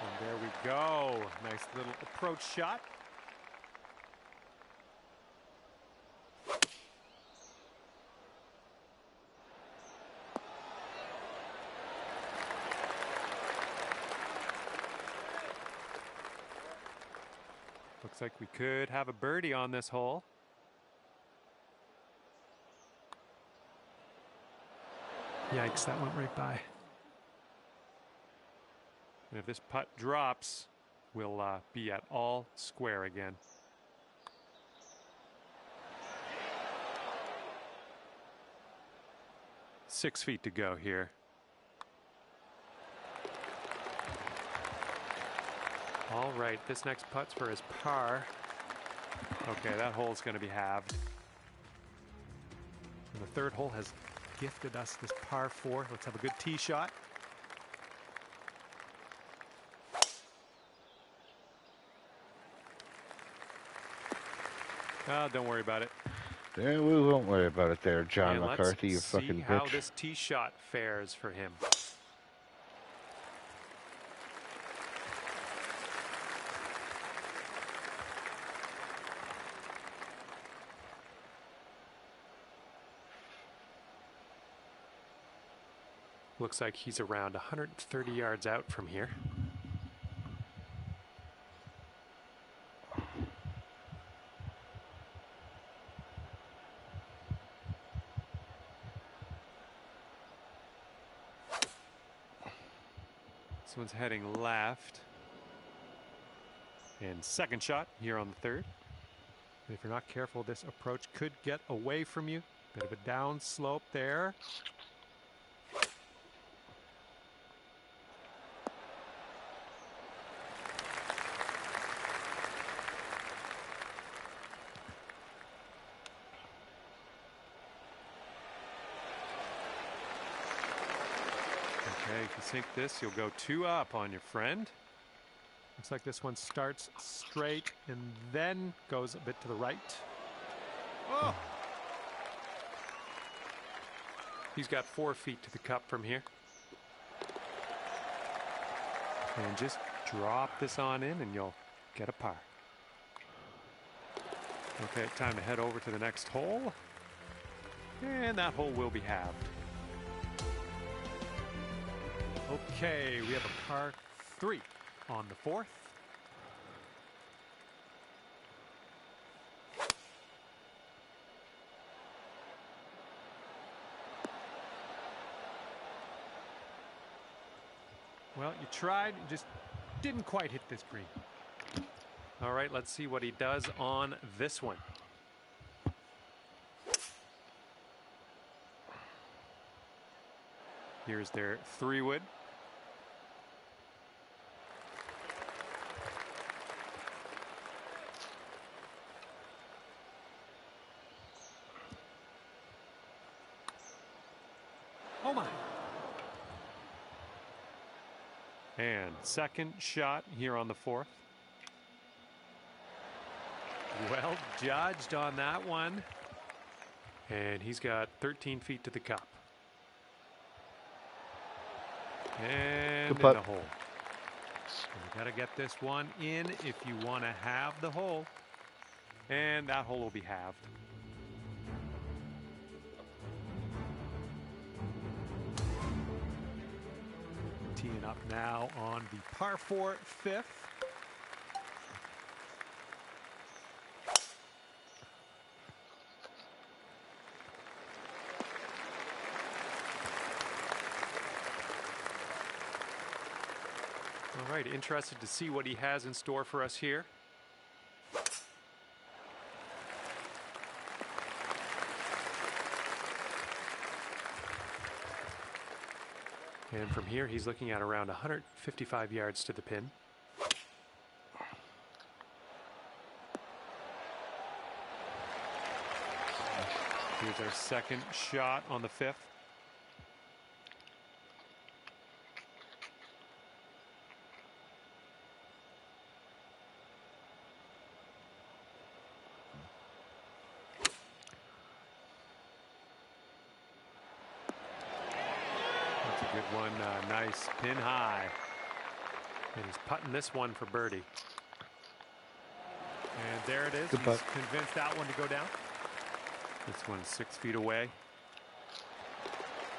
And there we go. Nice little approach shot. Looks like we could have a birdie on this hole. Yikes, that went right by. And if this putt drops, we'll be at all square again. Six feet to go here. All right, this next putt's for his par. Okay, that hole's going to be halved. And the third hole has gifted us this par 4. Let's have a good tee shot. Oh, don't worry about it. Yeah, we won't worry about it there, John And McCarthy, you let's fucking see how bitch. this tee shot fares for him. Looks like he's around 130 yards out from here. This one's heading left. And second shot here on the third. And if you're not careful, this approach could get away from you. Bit of a down slope there. Okay, if you sink this, you'll go 2 up on your friend. Looks like this one starts straight and then goes a bit to the right. Oh! He's got 4 feet to the cup from here. And just drop this on in and you'll get a par. Okay, time to head over to the next hole. And that hole will be halved. Okay, we have a par 3 on the 4th. Well, you tried, you just didn't quite hit this green. All right, let's see what he does on this one. Here's their 3-wood. Oh my. And second shot here on the 4th. Well judged on that one. And he's got 13 feet to the cup. And in the hole. So you got to get this one in if you want to have the hole. And that hole will be halved. Teeing up now on the par 4 5th. All right, interested to see what he has in store for us here. And from here, he's looking at around 155 yards to the pin. Here's our second shot on the 5th. Good one, nice pin high. And he's putting this one for birdie. And there it is. He's convinced that one to go down. This one's 6 feet away.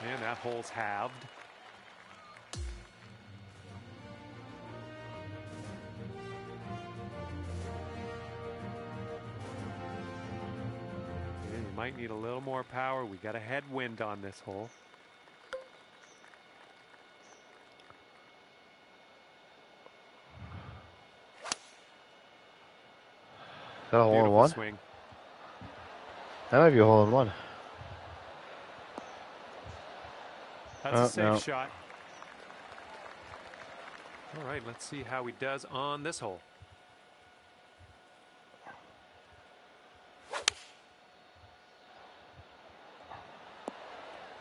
And that hole's halved. And you might need a little more power. We got a headwind on this hole. Is that a hole in one? Swing. That might be a hole in one. That's a safe shot. All right, let's see how he does on this hole.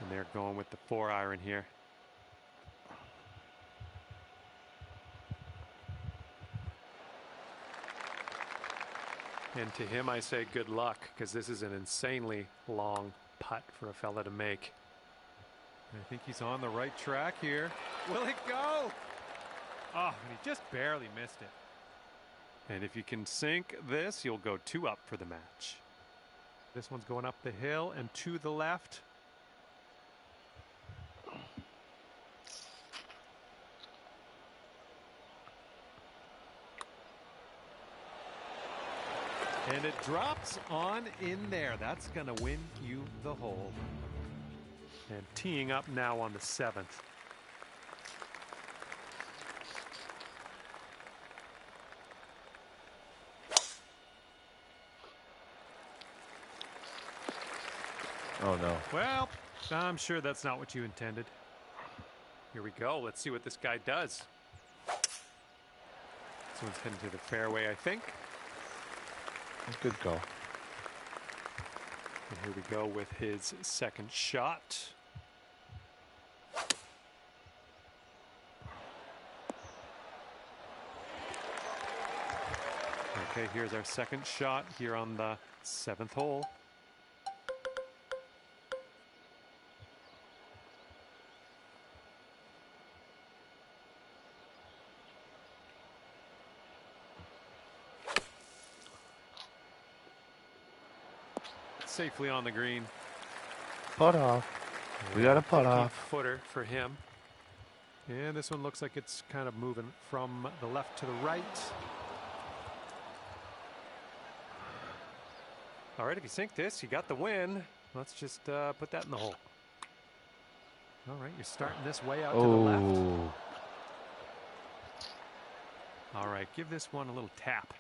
And they're going with the 4-iron here. And to him, I say good luck, because this is an insanely long putt for a fella to make. I think he's on the right track here. Will it go? Oh, and he just barely missed it. And if you can sink this, you'll go 2 up for the match. This one's going up the hill and to the left. And it drops on in there. That's going to win you the hole. And teeing up now on the 7th. Oh, no. Well, I'm sure that's not what you intended. Here we go. Let's see what this guy does. This one's heading to the fairway, I think. Good call. And here we go with his second shot. Okay, here's our second shot here on the 7th hole. Safely on the green. Putt off. We got a putt off. Footer for him. And this one looks like it's kind of moving from the left to the right. All right, if you sink this, you got the win. Let's just put that in the hole. All right, you're starting this way out to the left. All right, give this one a little tap.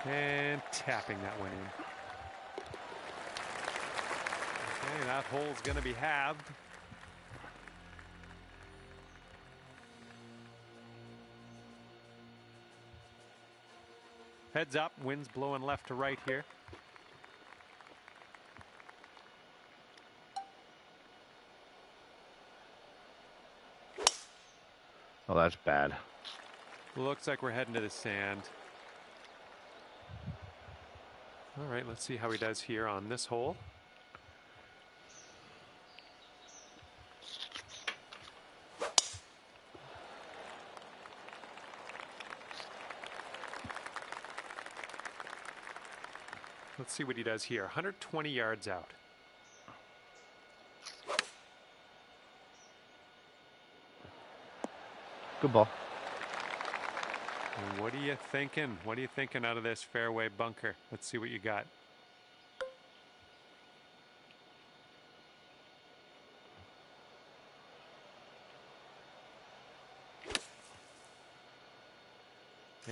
And tapping that one in. Okay, that hole's going to be halved. Heads up, wind's blowing left to right here. Oh, that's bad. Looks like we're heading to the sand. All right, let's see how he does here on this hole. Let's see what he does here. 120 yards out. Good ball. What are you thinking? What are you thinking out of this fairway bunker? Let's see what you got.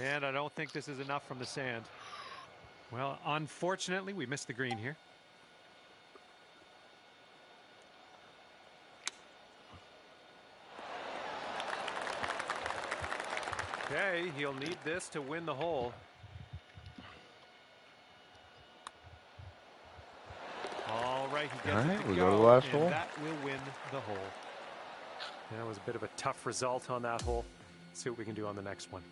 And I don't think this is enough from the sand. Well, unfortunately, we missed the green here. Okay, he'll need this to win the hole. All right, he gets it to we go, go to the last and hole. that will win the hole. That was a bit of a tough result on that hole. Let's see what we can do on the next one.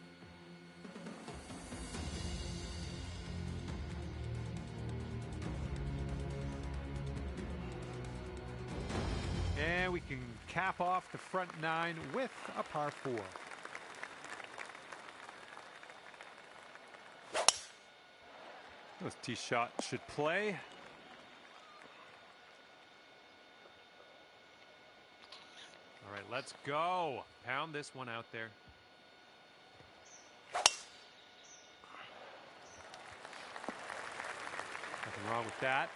And we can cap off the front nine with a par 4. Those tee shot should play. All right, let's go. Pound this one out there. Nothing wrong with that.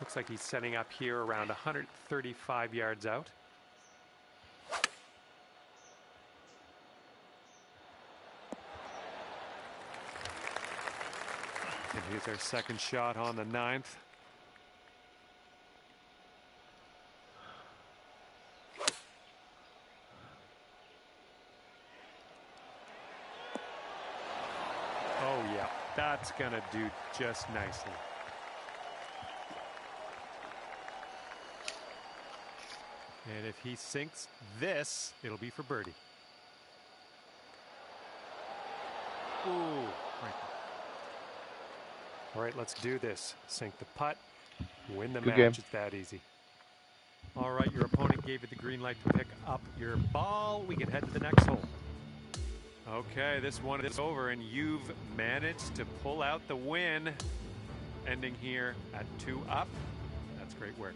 Looks like he's setting up here around 135 yards out. And here's our second shot on the 9th. Oh yeah, that's gonna do just nicely. And if he sinks this, it'll be for birdie. Ooh, right. All right, let's do this. Sink the putt, win the Good match. game. It's that easy. All right, your opponent gave you the green light to pick up your ball. We can head to the next hole. Okay, this one is over, and you've managed to pull out the win, ending here at 2 up. That's great work.